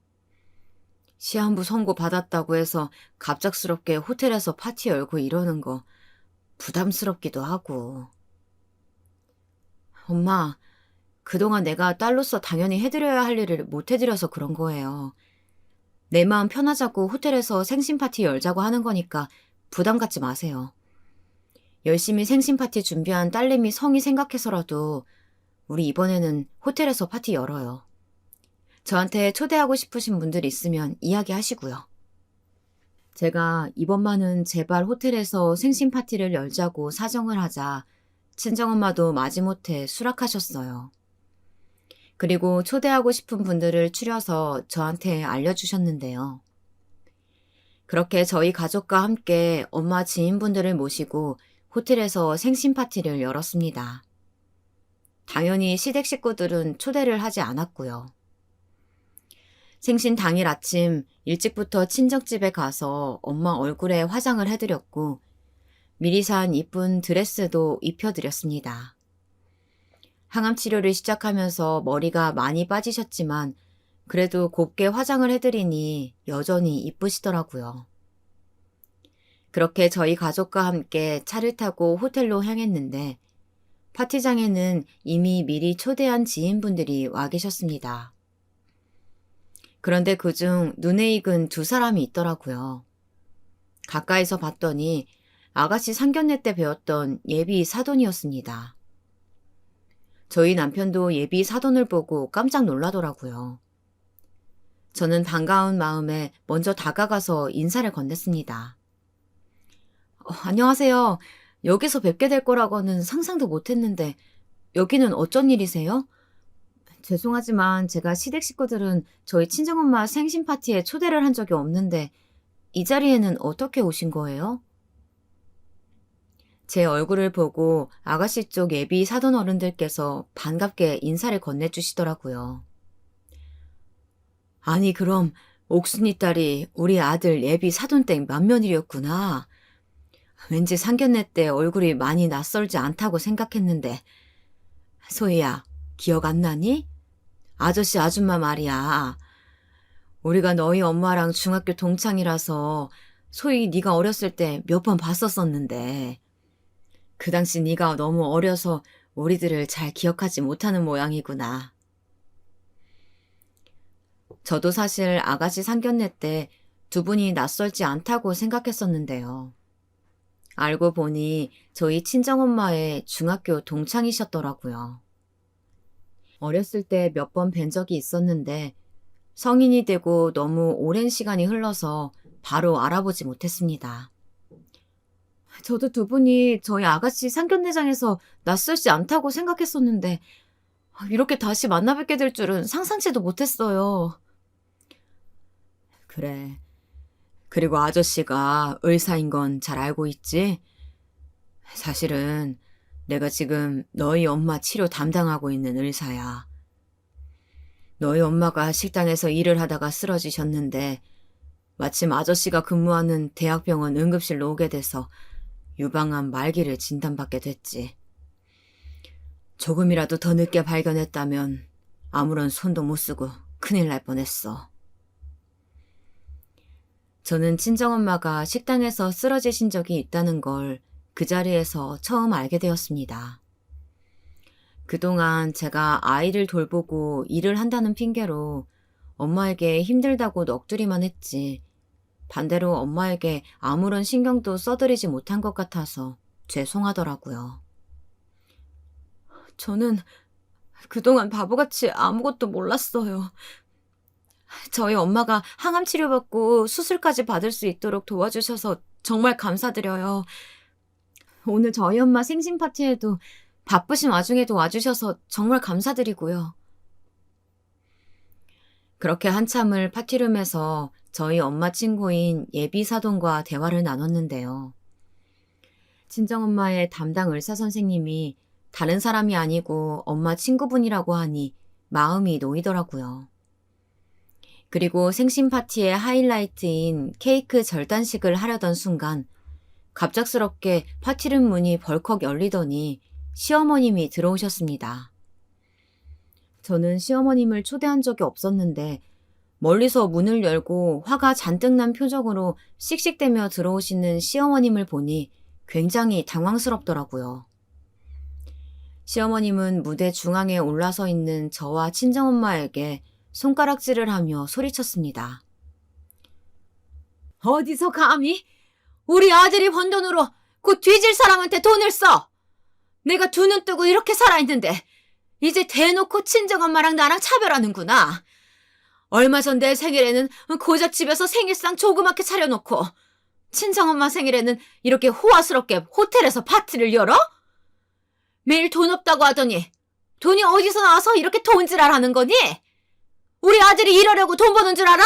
Speaker 1: 시한부 선고 받았다고 해서 갑작스럽게 호텔에서 파티 열고 이러는 거 부담스럽기도 하고. 엄마, 그동안 내가 딸로서 당연히 해드려야 할 일을 못 해드려서 그런 거예요. 내 마음 편하자고 호텔에서 생신 파티 열자고 하는 거니까 부담 갖지 마세요. 열심히 생신 파티 준비한 딸내미 성의 생각해서라도 우리 이번에는 호텔에서 파티 열어요. 저한테 초대하고 싶으신 분들 있으면 이야기하시고요. 제가 이번만은 제발 호텔에서 생신 파티를 열자고 사정을 하자 친정엄마도 마지못해 수락하셨어요. 그리고 초대하고 싶은 분들을 추려서 저한테 알려주셨는데요. 그렇게 저희 가족과 함께 엄마 지인분들을 모시고 호텔에서 생신 파티를 열었습니다. 당연히 시댁 식구들은 초대를 하지 않았고요. 생신 당일 아침 일찍부터 친정집에 가서 엄마 얼굴에 화장을 해드렸고 미리 산 이쁜 드레스도 입혀드렸습니다. 항암 치료를 시작하면서 머리가 많이 빠지셨지만 그래도 곱게 화장을 해드리니 여전히 이쁘시더라고요. 그렇게 저희 가족과 함께 차를 타고 호텔로 향했는데 파티장에는 이미 미리 초대한 지인분들이 와 계셨습니다. 그런데 그중 눈에 익은 두 사람이 있더라고요. 가까이서 봤더니 아가씨 상견례 때 배웠던 예비 사돈이었습니다. 저희 남편도 예비 사돈을 보고 깜짝 놀라더라고요. 저는 반가운 마음에 먼저 다가가서 인사를 건넸습니다. 안녕하세요. 여기서 뵙게 될 거라고는 상상도 못했는데 여기는 어쩐 일이세요? 죄송하지만 제가 시댁 식구들은 저희 친정엄마 생신 파티에 초대를 한 적이 없는데 이 자리에는 어떻게 오신 거예요? 제 얼굴을 보고 아가씨 쪽 예비 사돈 어른들께서 반갑게 인사를 건네주시더라고요. 아니 그럼 옥순이 딸이 우리 아들 예비 사돈댁 맏며느리였구나. 왠지 상견례 때 얼굴이 많이 낯설지 않다고 생각했는데. 소희야, 기억 안 나니? 아저씨 아줌마 말이야. 우리가 너희 엄마랑 중학교 동창이라서 소희 네가 어렸을 때 몇 번 봤었었는데 그 당시 네가 너무 어려서 우리들을 잘 기억하지 못하는 모양이구나. 저도 사실 아가씨 상견례 때 두 분이 낯설지 않다고 생각했었는데요. 알고 보니 저희 친정엄마의 중학교 동창이셨더라고요. 어렸을 때 몇 번 뵌 적이 있었는데 성인이 되고 너무 오랜 시간이 흘러서 바로 알아보지 못했습니다. 저도 두 분이 저희 아가씨 상견례장에서 낯설지 않다고 생각했었는데 이렇게 다시 만나 뵙게 될 줄은 상상치도 못했어요. 그래. 그리고 아저씨가 의사인 건 잘 알고 있지? 사실은 내가 지금 너희 엄마 치료 담당하고 있는 의사야. 너희 엄마가 식당에서 일을 하다가 쓰러지셨는데 마침 아저씨가 근무하는 대학병원 응급실로 오게 돼서 유방암 말기를 진단받게 됐지. 조금이라도 더 늦게 발견했다면 아무런 손도 못 쓰고 큰일 날 뻔했어. 저는 친정엄마가 식당에서 쓰러지신 적이 있다는 걸 그 자리에서 처음 알게 되었습니다. 그동안 제가 아이를 돌보고 일을 한다는 핑계로 엄마에게 힘들다고 넋두리만 했지 반대로 엄마에게 아무런 신경도 써드리지 못한 것 같아서 죄송하더라고요. 저는 그동안 바보같이 아무것도 몰랐어요. 저희 엄마가 항암 치료받고 수술까지 받을 수 있도록 도와주셔서 정말 감사드려요. 오늘 저희 엄마 생신 파티에도 바쁘신 와중에도 와주셔서 정말 감사드리고요. 그렇게 한참을 파티룸에서 저희 엄마 친구인 예비사돈과 대화를 나눴는데요. 친정엄마의 담당 의사 선생님이 다른 사람이 아니고 엄마 친구분이라고 하니 마음이 놓이더라고요. 그리고 생신 파티의 하이라이트인 케이크 절단식을 하려던 순간 갑작스럽게 파티룸 문이 벌컥 열리더니 시어머님이 들어오셨습니다. 저는 시어머님을 초대한 적이 없었는데 멀리서 문을 열고 화가 잔뜩 난 표정으로 씩씩대며 들어오시는 시어머님을 보니 굉장히 당황스럽더라고요. 시어머님은 무대 중앙에 올라서 있는 저와 친정엄마에게 손가락질을 하며 소리쳤습니다. 어디서 감히 우리 아들이 번 돈으로 곧 뒤질 사람한테 돈을 써! 내가 두 눈 뜨고 이렇게 살아있는데 이제 대놓고 친정엄마랑 나랑 차별하는구나. 얼마 전 내 생일에는 고작 집에서 생일상 조그맣게 차려놓고 친정엄마 생일에는 이렇게 호화스럽게 호텔에서 파티를 열어? 매일 돈 없다고 하더니 돈이 어디서 나와서 이렇게 돈질하라는 거니? 우리 아들이 이러려고 돈 버는 줄 알아?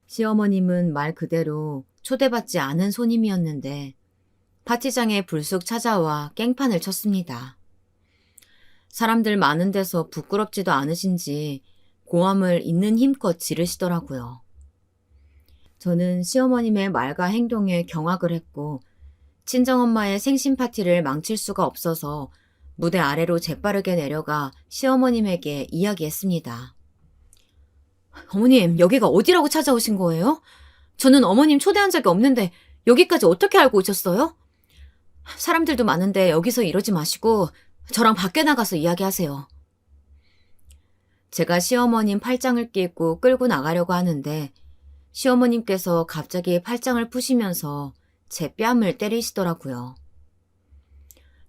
Speaker 1: 시어머님은 말 그대로 초대받지 않은 손님이었는데 파티장에 불쑥 찾아와 깽판을 쳤습니다. 사람들 많은 데서 부끄럽지도 않으신지 고함을 있는 힘껏 지르시더라고요. 저는 시어머님의 말과 행동에 경악을 했고 친정엄마의 생신 파티를 망칠 수가 없어서 무대 아래로 재빠르게 내려가 시어머님에게 이야기했습니다. 어머님, 여기가 어디라고 찾아오신 거예요? 저는 어머님 초대한 적이 없는데 여기까지 어떻게 알고 오셨어요? 사람들도 많은데 여기서 이러지 마시고 저랑 밖에 나가서 이야기하세요. 제가 시어머님 팔짱을 끼고 끌고 나가려고 하는데 시어머님께서 갑자기 팔짱을 푸시면서 제 뺨을 때리시더라고요.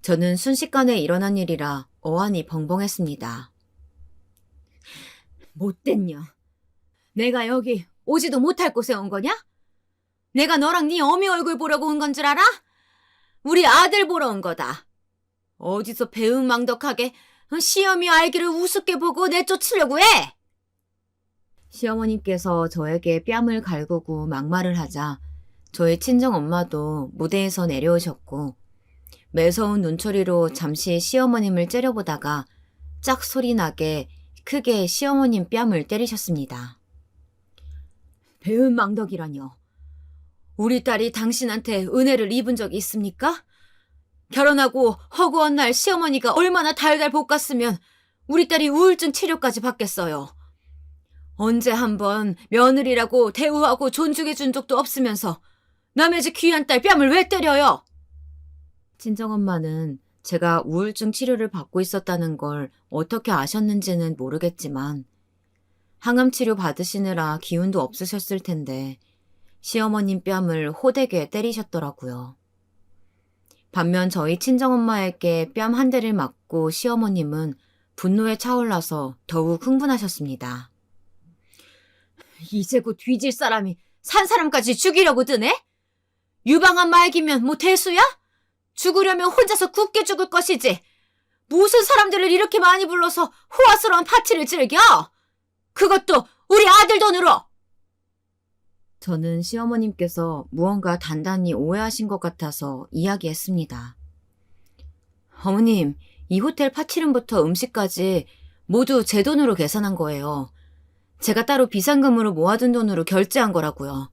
Speaker 1: 저는 순식간에 일어난 일이라 어안이 벙벙했습니다. 못된 년. 내가 여기 오지도 못할 곳에 온 거냐? 내가 너랑 네 어미 얼굴 보려고 온 건 줄 알아? 우리 아들 보러 온 거다. 어디서 배은망덕하게 시어미 알기를 우습게 보고 내쫓으려고 해? 시어머님께서 저에게 뺨을 갈구고 막말을 하자 저의 친정엄마도 무대에서 내려오셨고 매서운 눈초리로 잠시 시어머님을 째려보다가 짝 소리 나게 크게 시어머님 뺨을 때리셨습니다. 배은망덕이라뇨. 우리 딸이 당신한테 은혜를 입은 적 있습니까? 결혼하고 허구한 날 시어머니가 얼마나 달달 볶았으면 우리 딸이 우울증 치료까지 받겠어요. 언제 한번 며느리라고 대우하고 존중해 준 적도 없으면서 남의 집 귀한 딸 뺨을 왜 때려요? 친정엄마는 제가 우울증 치료를 받고 있었다는 걸 어떻게 아셨는지는 모르겠지만 항암 치료 받으시느라 기운도 없으셨을 텐데 시어머님 뺨을 호되게 때리셨더라고요. 반면 저희 친정엄마에게 뺨 한 대를 맞고 시어머님은 분노에 차올라서 더욱 흥분하셨습니다. 이제 곧 뒤질 사람이 산 사람까지 죽이려고 드네? 유방한 말기면 뭐 대수야? 죽으려면 혼자서 굳게 죽을 것이지. 무슨 사람들을 이렇게 많이 불러서 호화스러운 파티를 즐겨? 그것도 우리 아들 돈으로! 저는 시어머님께서 무언가 단단히 오해하신 것 같아서 이야기했습니다. 어머님, 이 호텔 파티룸부터 음식까지 모두 제 돈으로 계산한 거예요. 제가 따로 비상금으로 모아둔 돈으로 결제한 거라고요.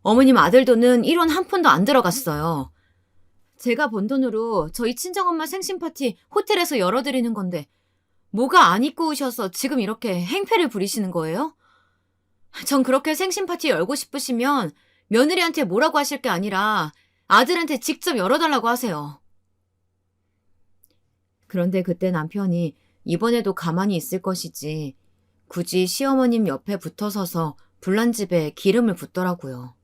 Speaker 1: 어머님 아들 돈은 1원 한 푼도 안 들어갔어요. 제가 번 돈으로 저희 친정엄마 생신 파티 호텔에서 열어드리는 건데 뭐가 안 입고 오셔서 지금 이렇게 행패를 부리시는 거예요? 전 그렇게 생신 파티 열고 싶으시면 며느리한테 뭐라고 하실 게 아니라 아들한테 직접 열어달라고 하세요. 그런데 그때 남편이 이번에도 가만히 있을 것이지 굳이 시어머님 옆에 붙어서서 불난 집에 기름을 붓더라고요.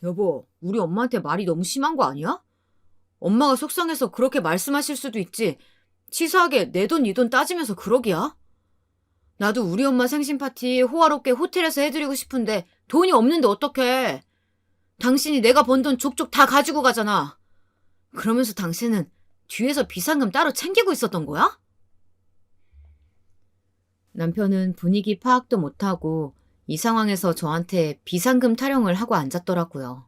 Speaker 1: 여보, 우리 엄마한테 말이 너무 심한 거 아니야? 엄마가 속상해서 그렇게 말씀하실 수도 있지. 치사하게 내 돈, 네 돈 따지면서 그러기야? 나도 우리 엄마 생신 파티 호화롭게 호텔에서 해드리고 싶은데 돈이 없는데 어떡해. 당신이 내가 번 돈 족족 다 가지고 가잖아. 그러면서 당신은 뒤에서 비상금 따로 챙기고 있었던 거야? 남편은 분위기 파악도 못하고 이 상황에서 저한테 비상금 타령을 하고 앉았더라고요.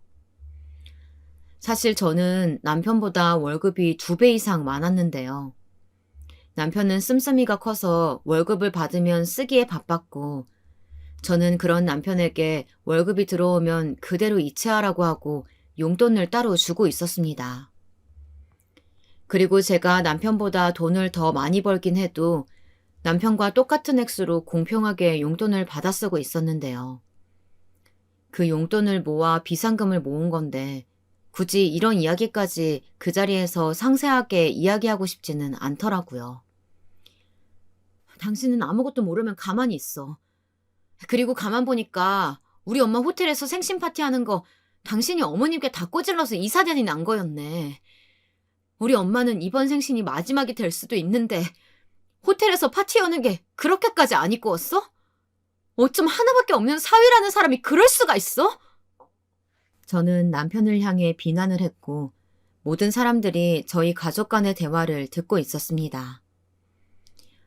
Speaker 1: 사실 저는 남편보다 월급이 2배 이상 많았는데요. 남편은 씀씀이가 커서 월급을 받으면 쓰기에 바빴고 저는 그런 남편에게 월급이 들어오면 그대로 이체하라고 하고 용돈을 따로 주고 있었습니다. 그리고 제가 남편보다 돈을 더 많이 벌긴 해도 남편과 똑같은 액수로 공평하게 용돈을 받아 쓰고 있었는데요. 그 용돈을 모아 비상금을 모은 건데 굳이 이런 이야기까지 그 자리에서 상세하게 이야기하고 싶지는 않더라고요. 당신은 아무것도 모르면 가만히 있어. 그리고 가만 보니까 우리 엄마 호텔에서 생신 파티하는 거 당신이 어머님께 다 꼬질러서 이사단이 난 거였네. 우리 엄마는 이번 생신이 마지막이 될 수도 있는데 호텔에서 파티 여는 게 그렇게까지 안 이꺼웠어? 어쩜 하나밖에 없는 사위라는 사람이 그럴 수가 있어? 저는 남편을 향해 비난을 했고 모든 사람들이 저희 가족 간의 대화를 듣고 있었습니다.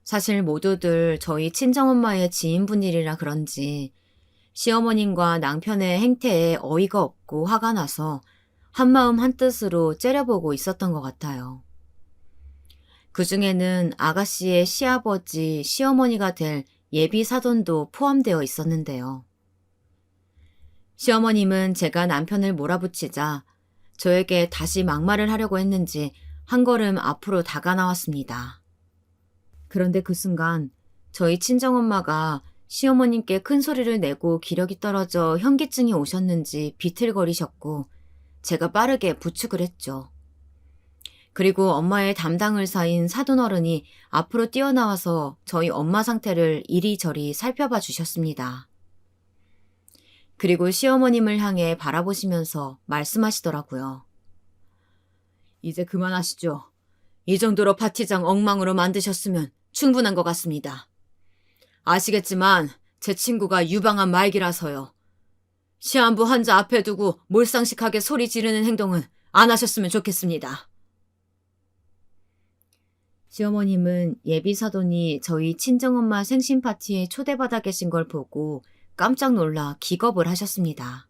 Speaker 1: 사실 모두들 저희 친정엄마의 지인분들이라 그런지 시어머님과 남편의 행태에 어이가 없고 화가 나서 한마음 한뜻으로 째려보고 있었던 것 같아요. 그 중에는 아가씨의 시아버지, 시어머니가 될 예비 사돈도 포함되어 있었는데요. 시어머님은 제가 남편을 몰아붙이자 저에게 다시 막말을 하려고 했는지 한 걸음 앞으로 다가 나왔습니다. 그런데 그 순간 저희 친정엄마가 시어머님께 큰 소리를 내고 기력이 떨어져 현기증이 오셨는지 비틀거리셨고 제가 빠르게 부축을 했죠. 그리고 엄마의 담당 의사인 사돈어른이 앞으로 뛰어나와서 저희 엄마 상태를 이리저리 살펴봐 주셨습니다. 그리고 시어머님을 향해 바라보시면서 말씀하시더라고요. 이제 그만하시죠. 이 정도로 파티장 엉망으로 만드셨으면 충분한 것 같습니다. 아시겠지만 제 친구가 유방암 말기라서요. 시한부 환자 앞에 두고 몰상식하게 소리 지르는 행동은 안 하셨으면 좋겠습니다. 시어머님은 예비 사돈이 저희 친정엄마 생신 파티에 초대받아 계신 걸 보고 깜짝 놀라 기겁을 하셨습니다.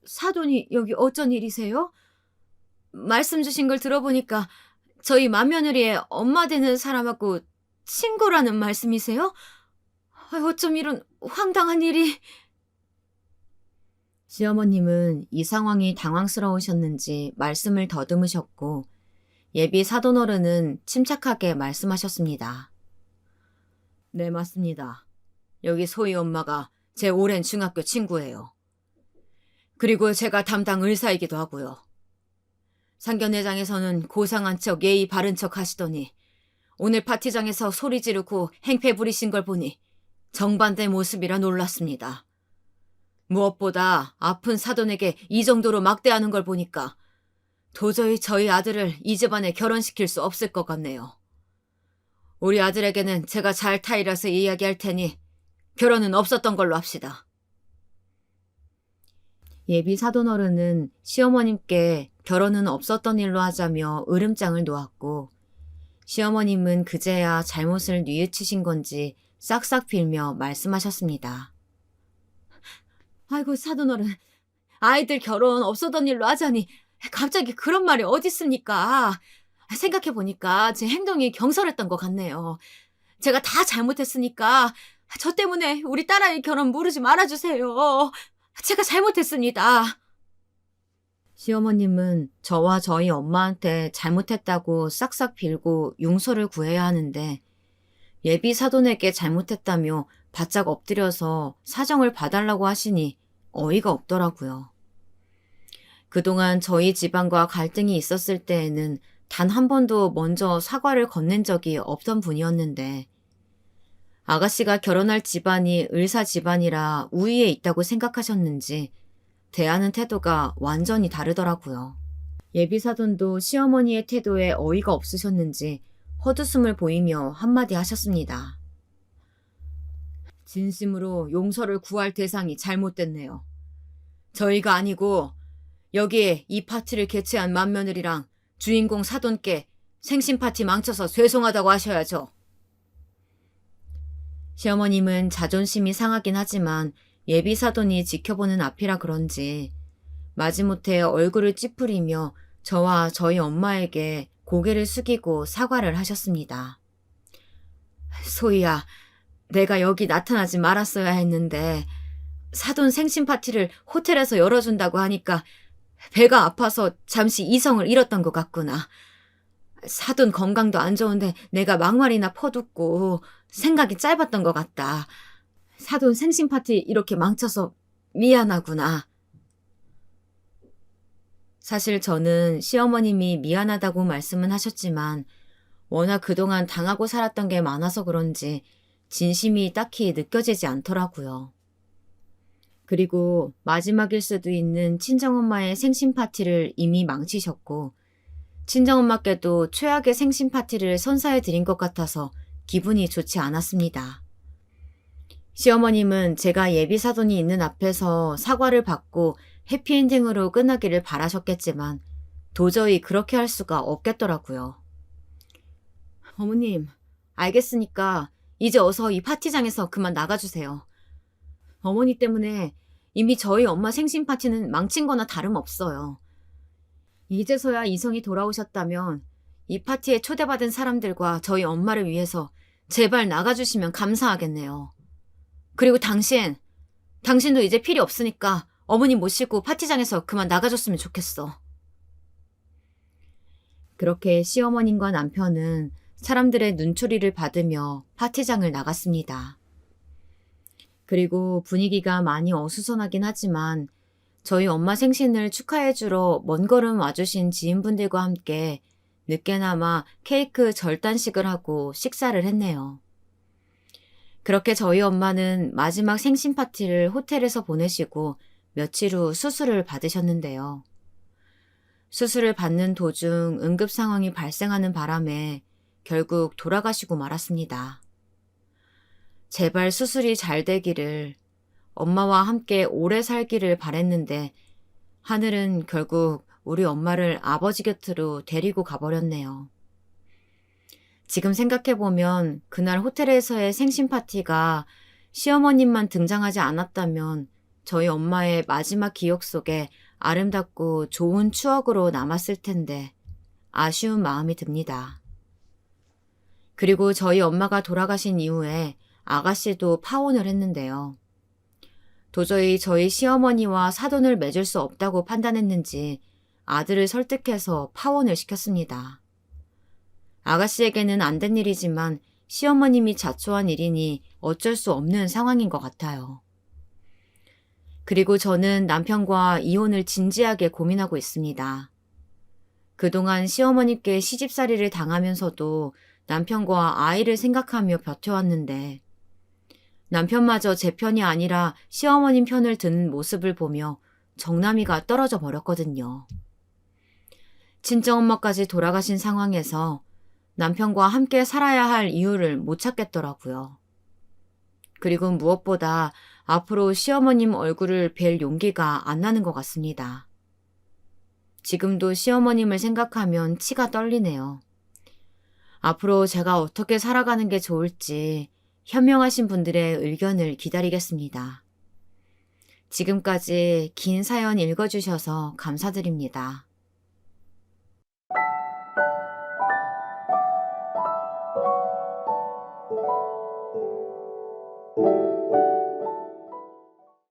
Speaker 1: 사돈이 여기 어쩐 일이세요? 말씀 주신 걸 들어보니까 저희 맏며느리의 엄마 되는 사람하고 친구라는 말씀이세요? 어쩜 이런 황당한 일이... 시어머님은 이 상황이 당황스러우셨는지 말씀을 더듬으셨고 예비 사돈어른은 침착하게 말씀하셨습니다. 네, 맞습니다. 여기 소희 엄마가 제 오랜 중학교 친구예요. 그리고 제가 담당 의사이기도 하고요. 상견례장에서는 고상한 척 예의 바른 척 하시더니 오늘 파티장에서 소리 지르고 행패 부리신 걸 보니 정반대 모습이라 놀랐습니다. 무엇보다 아픈 사돈에게 이 정도로 막대하는 걸 보니까 도저히 저희 아들을 이 집안에 결혼시킬 수 없을 것 같네요. 우리 아들에게는 제가 잘 타이라서 이야기할 테니 결혼은 없었던 걸로 합시다. 예비 사돈어른은 시어머님께 결혼은 없었던 일로 하자며 으름장을 놓았고 시어머님은 그제야 잘못을 뉘우치신 건지 싹싹 빌며 말씀하셨습니다. 아이고 사돈어른, 아이들 결혼 없었던 일로 하자니 갑자기 그런 말이 어디 있습니까? 생각해보니까 제 행동이 경솔했던 것 같네요. 제가 다 잘못했으니까 저 때문에 우리 딸아이 결혼 무르지 말아주세요. 제가 잘못했습니다. 시어머님은 저와 저희 엄마한테 잘못했다고 싹싹 빌고 용서를 구해야 하는데 예비 사돈에게 잘못했다며 바짝 엎드려서 사정을 봐달라고 하시니 어이가 없더라고요. 그동안 저희 집안과 갈등이 있었을 때에는 단 한 번도 먼저 사과를 건넨 적이 없던 분이었는데 아가씨가 결혼할 집안이 의사 집안이라 우위에 있다고 생각하셨는지 대하는 태도가 완전히 다르더라고요. 예비사돈도 시어머니의 태도에 어이가 없으셨는지 헛웃음을 보이며 한마디 하셨습니다. 진심으로 용서를 구할 대상이 잘못됐네요. 저희가 아니고 여기에 이 파티를 개최한 맏며느리랑 주인공 사돈께 생신 파티 망쳐서 죄송하다고 하셔야죠. 시어머님은 자존심이 상하긴 하지만 예비 사돈이 지켜보는 앞이라 그런지 마지못해 얼굴을 찌푸리며 저와 저희 엄마에게 고개를 숙이고 사과를 하셨습니다. 소희야, 내가 여기 나타나지 말았어야 했는데 사돈 생신 파티를 호텔에서 열어준다고 하니까 배가 아파서 잠시 이성을 잃었던 것 같구나. 사돈 건강도 안 좋은데 내가 막말이나 퍼붓고 생각이 짧았던 것 같다. 사돈 생신 파티 이렇게 망쳐서 미안하구나. 사실 저는 시어머님이 미안하다고 말씀은 하셨지만 워낙 그동안 당하고 살았던 게 많아서 그런지 진심이 딱히 느껴지지 않더라고요. 그리고 마지막일 수도 있는 친정엄마의 생신 파티를 이미 망치셨고 친정엄마께도 최악의 생신 파티를 선사해 드린 것 같아서 기분이 좋지 않았습니다. 시어머님은 제가 예비 사돈이 있는 앞에서 사과를 받고 해피엔딩으로 끝나기를 바라셨겠지만 도저히 그렇게 할 수가 없겠더라고요. 어머님, 알겠으니까 이제 어서 이 파티장에서 그만 나가주세요. 어머니 때문에 이미 저희 엄마 생신 파티는 망친 거나 다름없어요. 이제서야 이성이 돌아오셨다면 이 파티에 초대받은 사람들과 저희 엄마를 위해서 제발 나가주시면 감사하겠네요. 그리고 당신도 이제 필요 없으니까 어머니 모시고 파티장에서 그만 나가줬으면 좋겠어. 그렇게 시어머님과 남편은 사람들의 눈초리를 받으며 파티장을 나갔습니다. 그리고 분위기가 많이 어수선하긴 하지만 저희 엄마 생신을 축하해주러 먼 걸음 와주신 지인분들과 함께 늦게나마 케이크 절단식을 하고 식사를 했네요. 그렇게 저희 엄마는 마지막 생신 파티를 호텔에서 보내시고 며칠 후 수술을 받으셨는데요. 수술을 받는 도중 응급 상황이 발생하는 바람에 결국 돌아가시고 말았습니다. 제발 수술이 잘 되기를, 엄마와 함께 오래 살기를 바랬는데 하늘은 결국 우리 엄마를 아버지 곁으로 데리고 가버렸네요. 지금 생각해보면 그날 호텔에서의 생신 파티가 시어머님만 등장하지 않았다면 저희 엄마의 마지막 기억 속에 아름답고 좋은 추억으로 남았을 텐데 아쉬운 마음이 듭니다. 그리고 저희 엄마가 돌아가신 이후에 아가씨도 파혼을 했는데요. 도저히 저희 시어머니와 사돈을 맺을 수 없다고 판단했는지 아들을 설득해서 파혼을 시켰습니다. 아가씨에게는 안 된 일이지만 시어머님이 자초한 일이니 어쩔 수 없는 상황인 것 같아요. 그리고 저는 남편과 이혼을 진지하게 고민하고 있습니다. 그동안 시어머님께 시집살이를 당하면서도 남편과 아이를 생각하며 버텨왔는데 남편마저 제 편이 아니라 시어머님 편을 드는 모습을 보며 정남이가 떨어져 버렸거든요. 친정엄마까지 돌아가신 상황에서 남편과 함께 살아야 할 이유를 못 찾겠더라고요. 그리고 무엇보다 앞으로 시어머님 얼굴을 뵐 용기가 안 나는 것 같습니다. 지금도 시어머님을 생각하면 치가 떨리네요. 앞으로 제가 어떻게 살아가는 게 좋을지 현명하신 분들의 의견을 기다리겠습니다. 지금까지 긴 사연 읽어주셔서 감사드립니다.